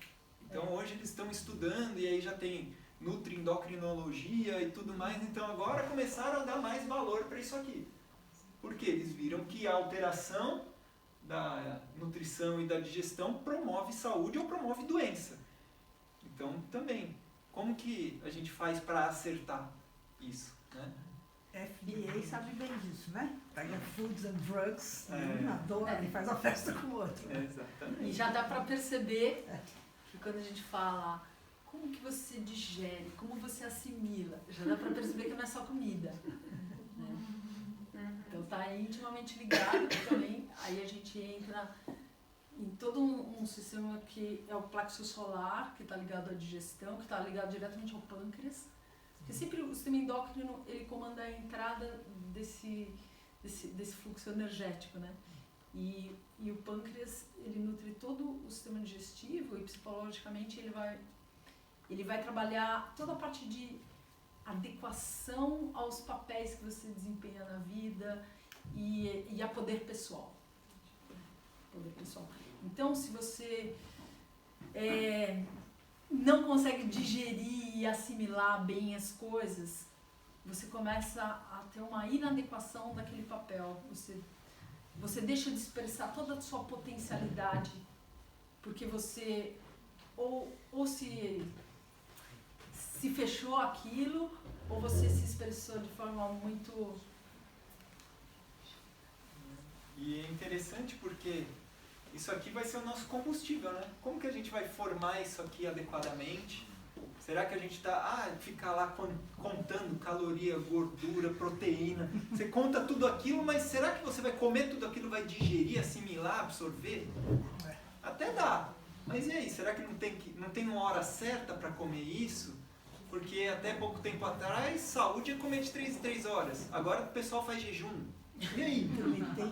Então, hoje eles estão estudando e aí já tem nutri-endocrinologia e tudo mais, então agora começaram a dar mais valor para isso aqui. Porque eles viram que a alteração da nutrição e da digestão promove saúde ou promove doença. Então, também, como que a gente faz para acertar isso, né? FDA sabe bem disso, né? Pega Foods and Drugs, É. adora e faz a festa com o outro. Exatamente. E já dá para perceber que quando a gente fala como que você digere, como você assimila, já dá para perceber que não é só comida. Né? Então tá intimamente ligado também, aí a gente entra em todo um sistema que é o plexo solar, que está ligado à digestão, que está ligado diretamente ao pâncreas. Porque sempre o sistema endócrino, ele comanda a entrada desse fluxo energético, né? E o pâncreas, ele nutre todo o sistema digestivo e psicologicamente ele vai trabalhar toda a parte de adequação aos papéis que você desempenha na vida e a poder pessoal. Então, se você não consegue digerir e assimilar bem as coisas, você começa a ter uma inadequação daquele papel. Você deixa de expressar toda a sua potencialidade, porque você ou se fechou aquilo, ou você se expressou de forma muito... E é interessante porque isso aqui vai ser o nosso combustível, né? Como que a gente vai formar isso aqui adequadamente? Será que a gente fica lá contando caloria, gordura, proteína? Você conta tudo aquilo, mas será que você vai comer tudo aquilo, vai digerir, assimilar, absorver? Até dá. Mas e aí, será que não tem uma hora certa para comer isso? Porque até pouco tempo atrás, saúde é comer de 3 em 3 horas. Agora o pessoal faz jejum. E aí?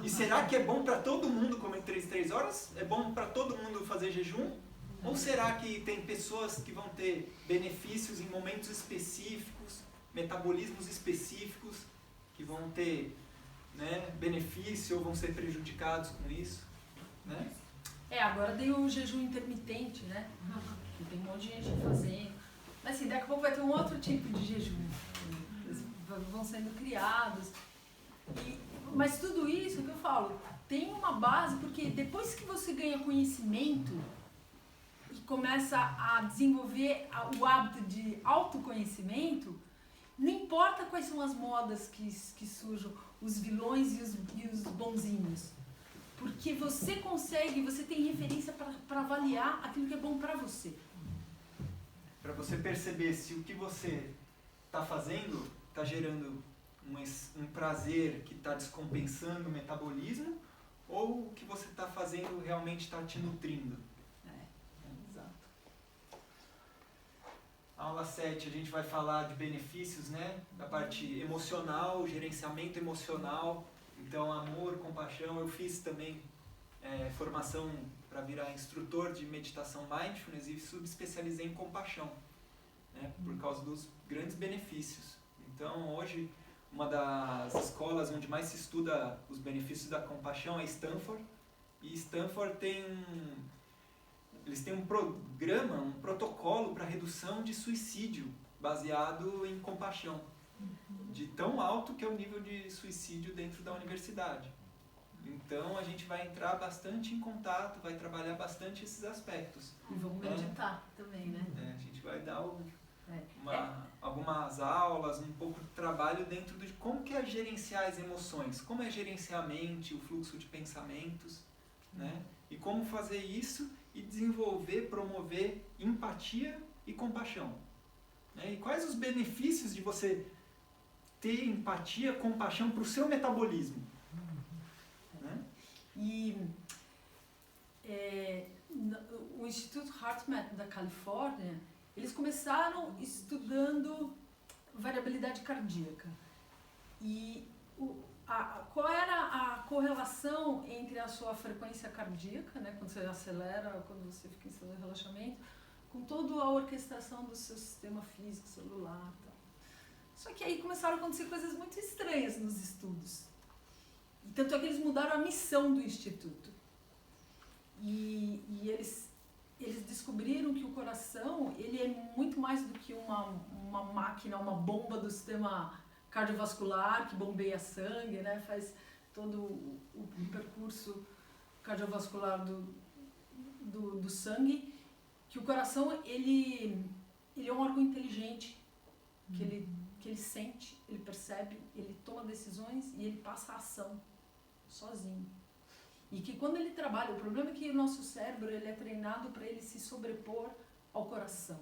E será que é bom para todo mundo comer 3 em 3 horas? É bom para todo mundo fazer jejum? Ou será que tem pessoas que vão ter benefícios em momentos específicos, metabolismos específicos, que vão ter, né, benefício ou vão ser prejudicados com isso? Né? Agora tem o jejum intermitente, né? Que tem um monte de gente fazendo. Mas assim, daqui a pouco vai ter um outro tipo de jejum. Eles vão sendo criados. Mas tudo isso que eu falo, tem uma base, porque depois que você ganha conhecimento e começa a desenvolver o hábito de autoconhecimento, não importa quais são as modas que surjam, os vilões e os bonzinhos. Porque você tem referência para avaliar aquilo que é bom para você. Para você perceber se o que você está fazendo está gerando um prazer que está descompensando o metabolismo, ou o que você está fazendo realmente está te nutrindo. Exato. Aula 7, a gente vai falar de benefícios, né? Da parte emocional, gerenciamento emocional. Então, amor, compaixão. Eu fiz também formação para virar instrutor de meditação mindfulness e subespecializei em compaixão, né? Por causa dos grandes benefícios. Então, hoje, uma das escolas onde mais se estuda os benefícios da compaixão é Stanford. E Stanford tem eles têm um programa, um protocolo para redução de suicídio baseado em compaixão. De tão alto que é o nível de suicídio dentro da universidade. Então a gente vai entrar bastante em contato, vai trabalhar bastante esses aspectos. E vamos meditar também, né? A gente vai dar algumas aulas, um pouco de trabalho dentro de como que é gerenciar as emoções, como é gerenciar a mente, o fluxo de pensamentos, né? E como fazer isso e desenvolver, promover empatia e compaixão. Né? E quais os benefícios de você ter empatia, compaixão para o seu metabolismo. Né? E o Instituto HeartMath da Califórnia, eles começaram estudando variabilidade cardíaca. E qual era a correlação entre a sua frequência cardíaca, né, quando você acelera, quando você fica em estado de relaxamento, com toda a orquestração do seu sistema físico, celular e tal. Só que aí começaram a acontecer coisas muito estranhas nos estudos. E tanto é que eles mudaram a missão do Instituto. E eles descobriram que o coração, ele é muito mais do que uma máquina, uma bomba do sistema cardiovascular que bombeia sangue, né? Faz todo o percurso cardiovascular do sangue. Que o coração, ele é um órgão inteligente, que ele sente, ele percebe, ele toma decisões e ele passa a ação sozinho. E que quando ele trabalha, o problema é que o nosso cérebro ele é treinado para ele se sobrepor ao coração.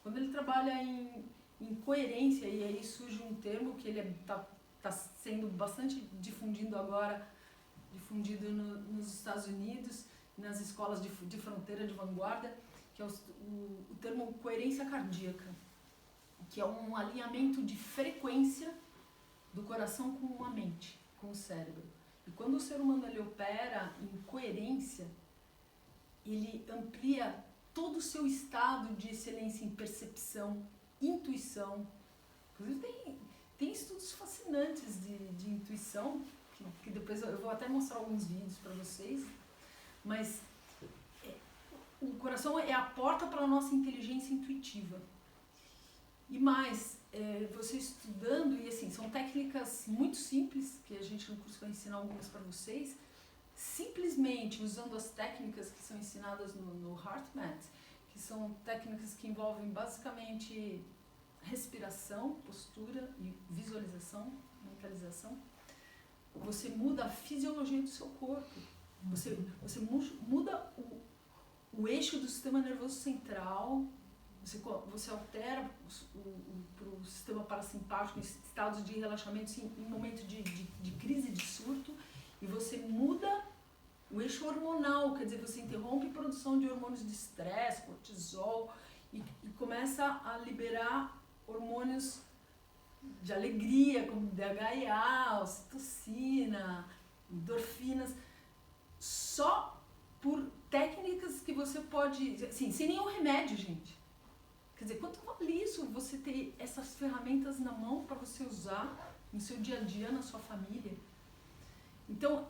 Quando ele trabalha em coerência, e aí surge um termo que ele está sendo bastante difundido agora, nos Estados Unidos, nas escolas de fronteira, de vanguarda, que é o termo coerência cardíaca, que é um alinhamento de frequência do coração com a mente, com o cérebro. E quando o ser humano ele opera em coerência, ele amplia todo o seu estado de excelência em percepção, intuição. Inclusive tem estudos fascinantes de intuição, que depois eu vou até mostrar alguns vídeos para vocês, mas o coração é a porta para a nossa inteligência intuitiva. E mais, você estudando, e assim, são técnicas muito simples, que a gente no curso vai ensinar algumas para vocês, simplesmente usando as técnicas que são ensinadas no HeartMath, que são técnicas que envolvem basicamente respiração, postura e visualização, mentalização. Você muda a fisiologia do seu corpo. Você muda o eixo do sistema nervoso central, você altera para o sistema parasimpático em estados de relaxamento, assim, em momento de crise, de surto, e você muda o eixo hormonal, quer dizer, você interrompe a produção de hormônios de estresse, cortisol, e começa a liberar hormônios de alegria, como DHEA, ocitocina, endorfinas, só por técnicas que você pode, assim, sem nenhum remédio, gente. Quer dizer, quanto vale isso, você ter essas ferramentas na mão para você usar no seu dia a dia, na sua família? Então,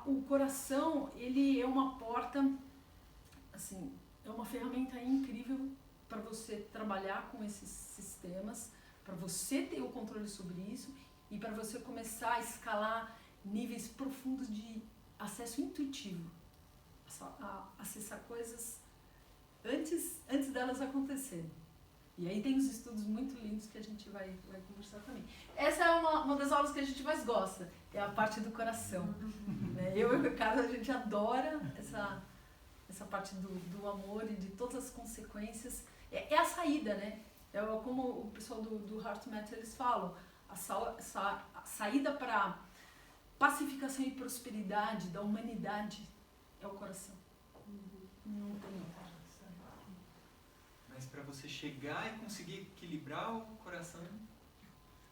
o coração, ele é uma porta, assim, é uma ferramenta incrível para você trabalhar com esses sistemas, para você ter o controle sobre isso e para você começar a escalar níveis profundos de acesso intuitivo, a acessar coisas antes delas acontecerem. E aí tem uns estudos muito lindos que a gente vai conversar também. Essa é uma das aulas que a gente mais gosta, é a parte do coração. Né? Eu e o Ricardo, a gente adora essa parte do amor e de todas as consequências. É a saída, né? É como o pessoal do HeartMath eles falam, a saída para pacificação e prosperidade da humanidade é o coração. Não tem outra. Mas para você chegar e conseguir equilibrar o coração,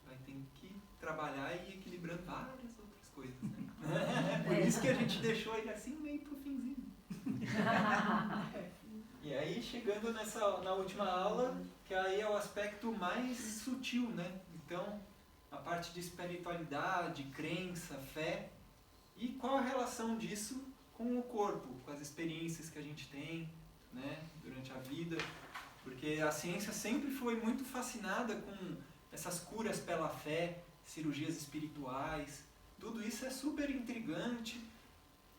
vai ter que trabalhar e ir equilibrando várias outras coisas, né? Por isso que a gente deixou ele assim meio pro finzinho. E aí, chegando na última aula, que aí é o aspecto mais sutil, né? Então, a parte de espiritualidade, crença, fé. E qual a relação disso com o corpo, com as experiências que a gente tem, né, durante a vida, porque a ciência sempre foi muito fascinada com essas curas pela fé, cirurgias espirituais, tudo isso é super intrigante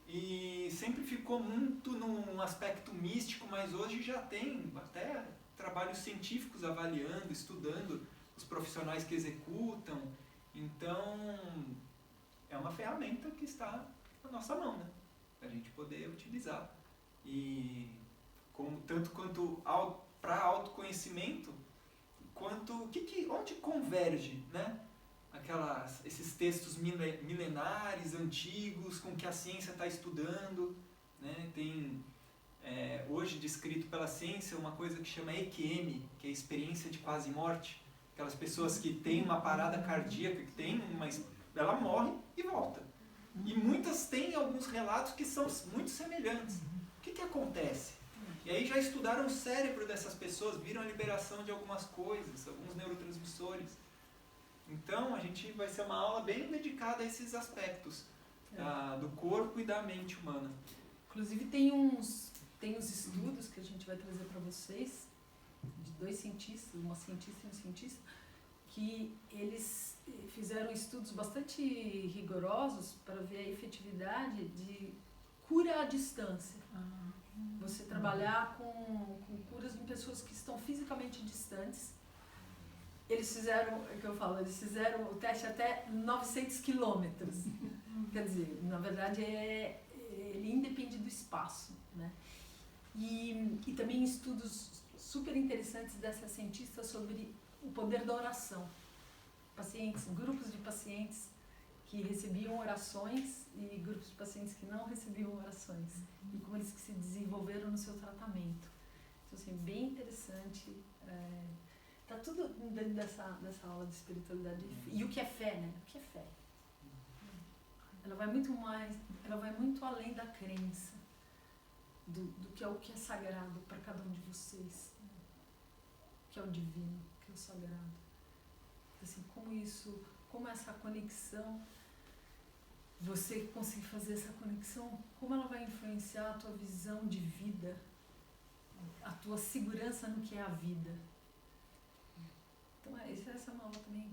e sempre ficou muito num aspecto místico, mas hoje já tem até trabalhos científicos avaliando, estudando os profissionais que executam, então é uma ferramenta que está na nossa mão, né, para a gente poder utilizar. E tanto quanto para autoconhecimento, quanto onde converge, né, esses textos milenares, antigos, com que a ciência está estudando, né? Tem hoje descrito pela ciência uma coisa que chama EQM, que é a experiência de quase morte, aquelas pessoas que têm uma parada cardíaca, ela morre e volta. E muitas têm alguns relatos que são muito semelhantes. O que acontece? E aí já estudaram o cérebro dessas pessoas, viram a liberação de algumas coisas, alguns neurotransmissores. Então, a gente vai ser uma aula bem dedicada a esses aspectos do corpo e da mente humana. Inclusive, tem uns estudos que a gente vai trazer para vocês, de 2 cientistas, uma cientista e um cientista, que eles fizeram estudos bastante rigorosos para ver a efetividade de cura à distância. Você trabalhar com curas em pessoas que estão fisicamente distantes. Eles fizeram o teste até 900 quilômetros. Quer dizer, na verdade, ele independe do espaço, né? E também estudos super interessantes dessa cientista sobre o poder da oração. Grupos de pacientes que recebiam orações e grupos de pacientes que não recebiam orações. E como eles se desenvolveram no seu tratamento. Então, assim, bem interessante. Está tudo dentro dessa aula de espiritualidade. E o que é fé, né? O que é fé? Ela vai muito além da crença, do que é o que é sagrado para cada um de vocês. O que é o divino, o que é o sagrado. Assim, como essa conexão, você conseguir fazer essa conexão, como ela vai influenciar a tua visão de vida, a tua segurança no que é a vida. Então, essa é uma aula também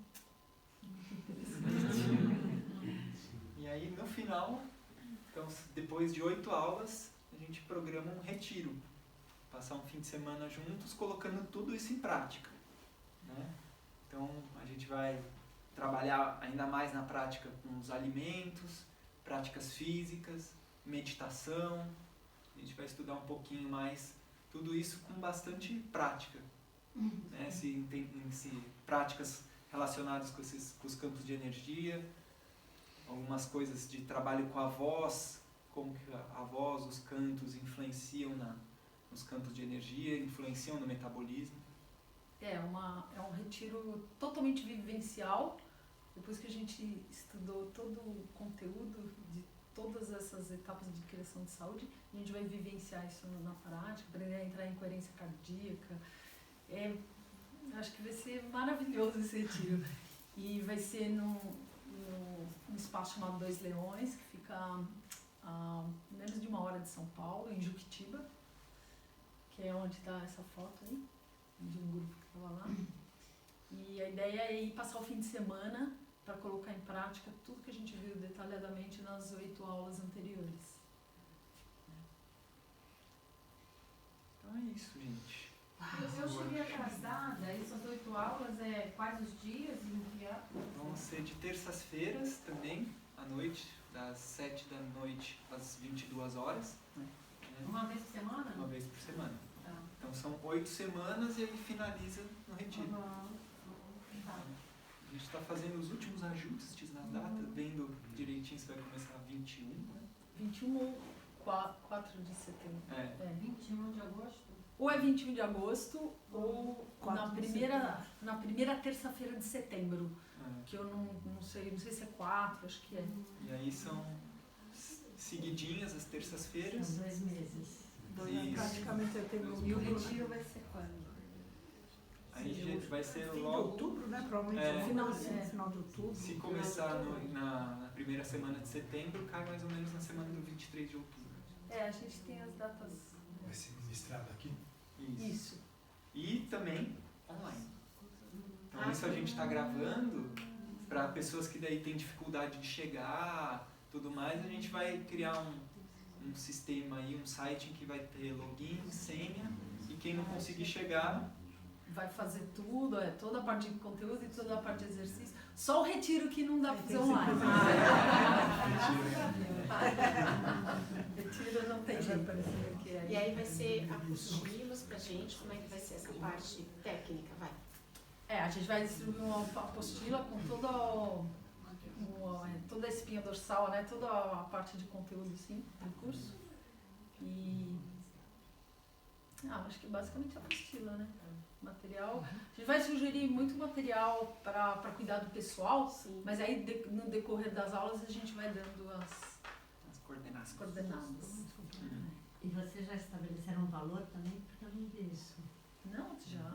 muito interessante. E aí, no final, então, depois de 8 aulas, a gente programa um retiro. Passar um fim de semana juntos, colocando tudo isso em prática, né? Então, a gente vai trabalhar ainda mais na prática com os alimentos, práticas físicas, meditação. A gente vai estudar um pouquinho mais tudo isso com bastante prática, né? Práticas relacionadas com os campos de energia, algumas coisas de trabalho com a voz, como que a voz, os cantos influenciam nos campos de energia, influenciam no metabolismo. É um retiro totalmente vivencial. Depois que a gente estudou todo o conteúdo de todas essas etapas de criação de saúde, a gente vai vivenciar isso na prática, aprender a entrar em coerência cardíaca. Acho que vai ser maravilhoso esse retiro. E vai ser num espaço chamado Dois Leões, que fica a menos de 1 hora de São Paulo, em Juquitiba, que é onde está essa foto aí, de um grupo que estava lá. E a ideia é ir passar o fim de semana para colocar em prática tudo que a gente viu detalhadamente nas 8 aulas anteriores. Então é isso, gente. Eu cheguei atrasada, essas 8 aulas, quais os dias e em que época? Vão ser de terças-feiras também, à noite, das 7 da noite às 22 horas. Né? Uma vez por semana? Uma vez por semana. Tá. Então são 8 semanas e aí finaliza no retiro. Tá. A gente está fazendo os últimos ajustes na data, vendo direitinho se vai começar 21, né? 21 ou 4 de setembro. 21 de agosto? Ou é 21 de agosto ou na 4 primeira terça-feira de setembro. Que eu não sei se é 4, acho que é. E aí são seguidinhas as terças-feiras. São 2 meses. Isso. Praticamente setembro. E o retiro vai ser quando? Aí gente, vai ser Fim de logo. outubro, né? Provavelmente final de outubro. Se começar na primeira semana de setembro, cai mais ou menos na semana do 23 de outubro. A gente tem as datas. Vai ser ministrado aqui? Isso. E também online. Então isso a gente está gravando para pessoas que daí têm dificuldade de chegar, tudo mais, a gente vai criar um sistema aí, um site em que vai ter login, senha, e quem não conseguir chegar vai fazer tudo, toda a parte de conteúdo e toda a parte de exercício. Só o retiro que não dá para fazer online. Retiro não tem jeito. E aí vai ser apostilas pra gente, como é que vai ser essa parte técnica, vai? A gente vai distribuir uma apostila com toda a espinha dorsal, né? Toda a parte de conteúdo, sim, do curso. E... acho que basicamente a apostila, né? Material. A gente vai sugerir muito material para cuidado pessoal, sim. Mas aí no decorrer das aulas a gente vai dando as coordenadas. E vocês já estabeleceram um valor também? Porque eu não vi isso. Não, já.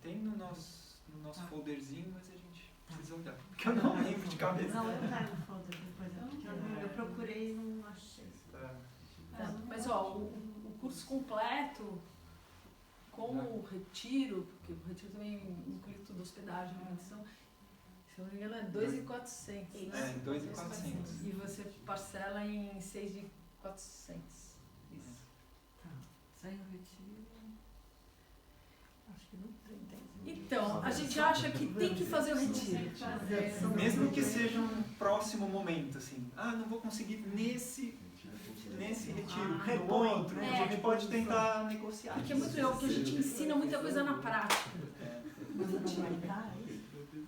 Tem no nosso folderzinho, mas a gente precisa olhar. Porque eu não lembro de cabeça. Não, eu quero no folder depois, porque eu procurei e não achei. Mas o curso completo, com o retiro, porque o retiro também inclui tudo, hospedagem, manutenção, se eu não me engano é 2.400. Né? 2.400. E você parcela em 6.400. Isso. Tá. Sem o retiro. Acho que não tem. Então, a gente acha que tem que fazer o retiro. Mesmo que seja um próximo momento, assim. Não vou conseguir nesse retiro, no outro, a gente pode tentar negociar. Porque é muito legal, porque a gente ensina muita coisa na prática.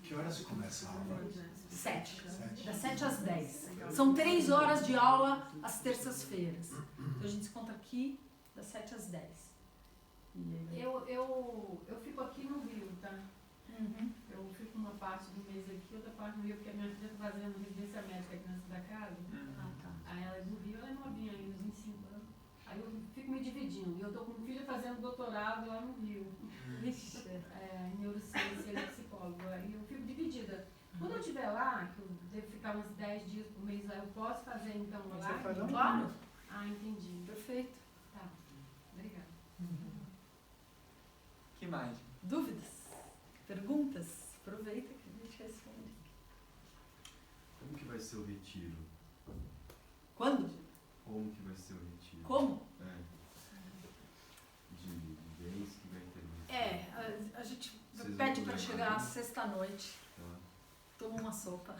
Que horas começa a aula? 7. Das 7 às 10. São 3 horas de aula às terças-feiras. Então a gente se encontra aqui das 7 às 10. Eu fico aqui no Rio, tá? Eu fico uma parte do mês aqui, outra parte no Rio, porque a minha filha está fazendo residência médica aqui na cidade da casa. Aí ela é do Rio, ela é novinha ainda, uns 25 anos. Aí eu fico me dividindo. E eu tô com um filho fazendo doutorado lá no Rio. Em neurociência, ele é psicólogo. Aí eu fico dividida. Quando eu estiver lá, que eu devo ficar uns 10 dias por mês lá, eu posso fazer então lá? Você faz Claro. Entendi. Perfeito. Tá. Obrigada. Que mais? Dúvidas? Perguntas? Aproveita que a gente responde. Como que vai ser o retiro? Quando? Como que vai ser o retiro? Como? De vez que vai ter. A gente Vocês pede vão para chegar sexta-noite, toma uma sopa,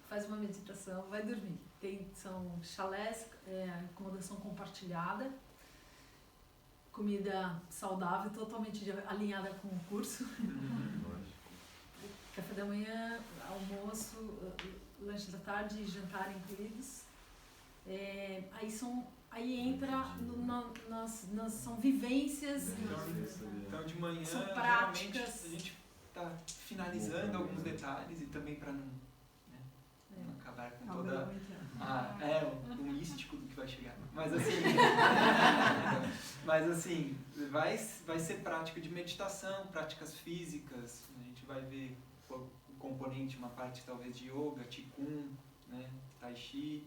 faz uma meditação, vai dormir. São chalés, acomodação compartilhada, comida saudável, totalmente alinhada com o curso. Café da manhã, almoço, lanche da tarde e jantar incluídos. Aí entra são vivências, Então de manhã, são geralmente, práticas. a gente está finalizando alguns detalhes e também para não acabar com toda o místico do que vai chegar. Mas assim, vai ser prática de meditação, práticas físicas, a gente vai ver o componente, uma parte talvez de yoga, qigong, né, tai chi,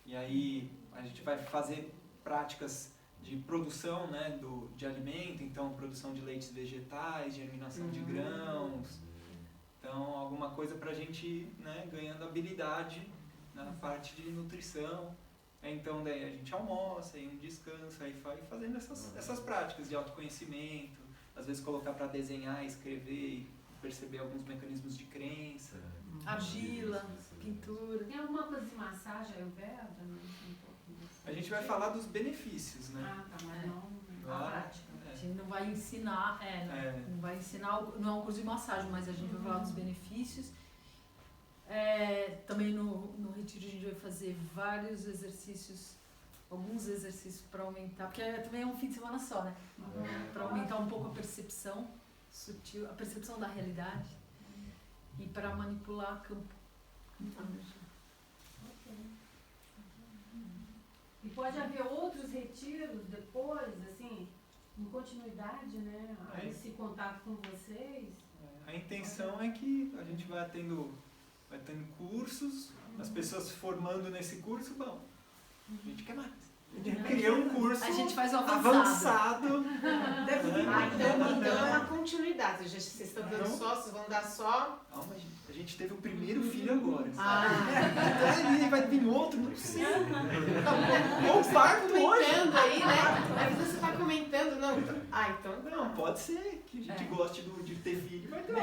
e aí a gente vai fazer práticas de produção, né, de alimento, então produção de leites vegetais, germinação de grãos, então alguma coisa para a gente ir, né, ganhando habilidade na parte de nutrição. Então daí a gente almoça, aí um descanso, aí vai fazendo essas práticas de autoconhecimento, às vezes colocar para desenhar, escrever e perceber alguns mecanismos de crença. Argila, pintura. Tem alguma coisa de massagem ayurveda? A gente vai falar dos benefícios, né? Mas não a prática. A gente não vai ensinar, não vai ensinar, não é um curso de massagem, mas a gente vai falar dos benefícios. Também no retiro a gente vai fazer vários exercícios, alguns exercícios para aumentar, porque também é um fim de semana só, né? Para aumentar um pouco a percepção sutil, a percepção da realidade e para manipular campo. E pode haver outros retiros depois, assim, em continuidade, né? Esse contato com vocês. A intenção é que a gente vai tendo cursos, as pessoas se formando nesse curso, A gente quer mais. A gente cria um curso A gente faz o avançado. Então é uma continuidade. Vocês estão dando só, vocês vão dar só. Calma, a gente teve o primeiro filho agora. Ah, Vai vir outro, não sei. Ou um parto hoje. comentando aí, né? Aí você está comentando, não. Então. Não, pode ser que a gente goste de ter filho, mas não.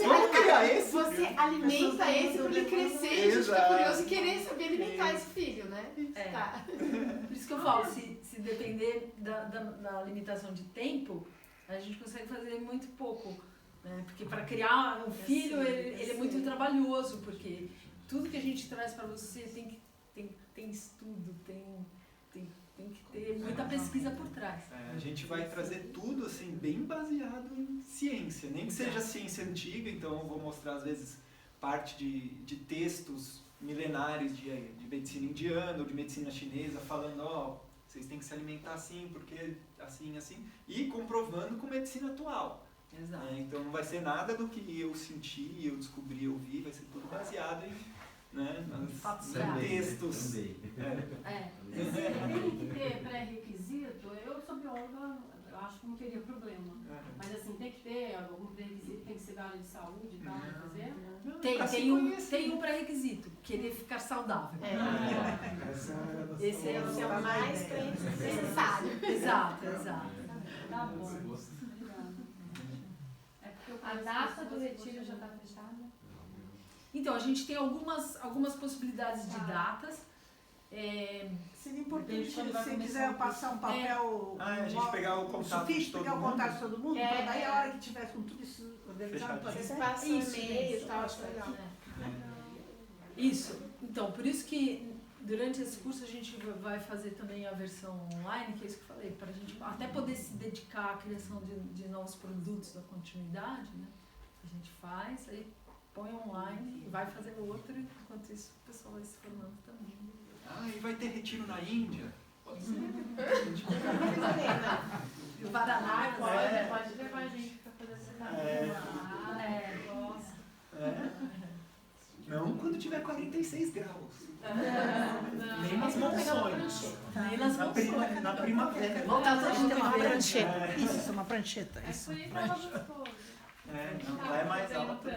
Vamos criar esse. Você alimenta esse para ele crescer e a gente fica curioso e querer saber alimentar esse filho, né? Tá. Por isso que eu falo, se depender da limitação de tempo, a gente consegue fazer muito pouco. Né? Porque para criar um filho, ele é muito trabalhoso, porque tudo que a gente traz para você tem estudo, tem que ter muita pesquisa por trás. A gente vai trazer tudo assim, bem baseado em ciência, nem que seja ciência antiga, então eu vou mostrar às vezes parte de textos milenares de medicina indiana ou de medicina chinesa, falando, vocês têm que se alimentar assim, porque assim, e comprovando com medicina atual. Exato. Então não vai ser nada do que eu senti, eu descobri, eu vi, vai ser tudo baseado em textos. Tem que ter pré-requisito. Eu sou bióloga, eu acho que não teria problema. Mas assim, tem que ter algum pré-requisito, tem que ser da área de saúde e tal, pra fazer? Tem um pré-requisito, querer ficar saudável. Esse é o mais necessário. Exato. Tá bom. Obrigada. A data do retiro já está fechada? Então, a gente tem algumas possibilidades de datas. Seria importante, se você quiser passar um papel... a gente pegar o contato de todo pegar o mundo. contato de todo mundo, então daí a hora que tiver com tudo isso organizado, pode Vocês ser. passam e-mail e tal, acho legal. Isso. Então, por isso que durante esse curso a gente vai fazer também a versão online, que é isso que eu falei, para a gente até poder se dedicar à criação de novos produtos da continuidade, né? A gente faz, aí põe online e vai fazer outro, enquanto isso o pessoal vai se formando também. E vai ter retiro na Índia? Pode ser. O Paraná, Pode levar a gente para fazer essa Não quando tiver 46 graus. Nem Mas nas vamos pegar uma monções. nem nas monções. Na primavera. Voltar A gente tem uma ver. prancheta. Isso, uma prancheta. Isso. Por aí tava gostoso. Não, lá é mais alto.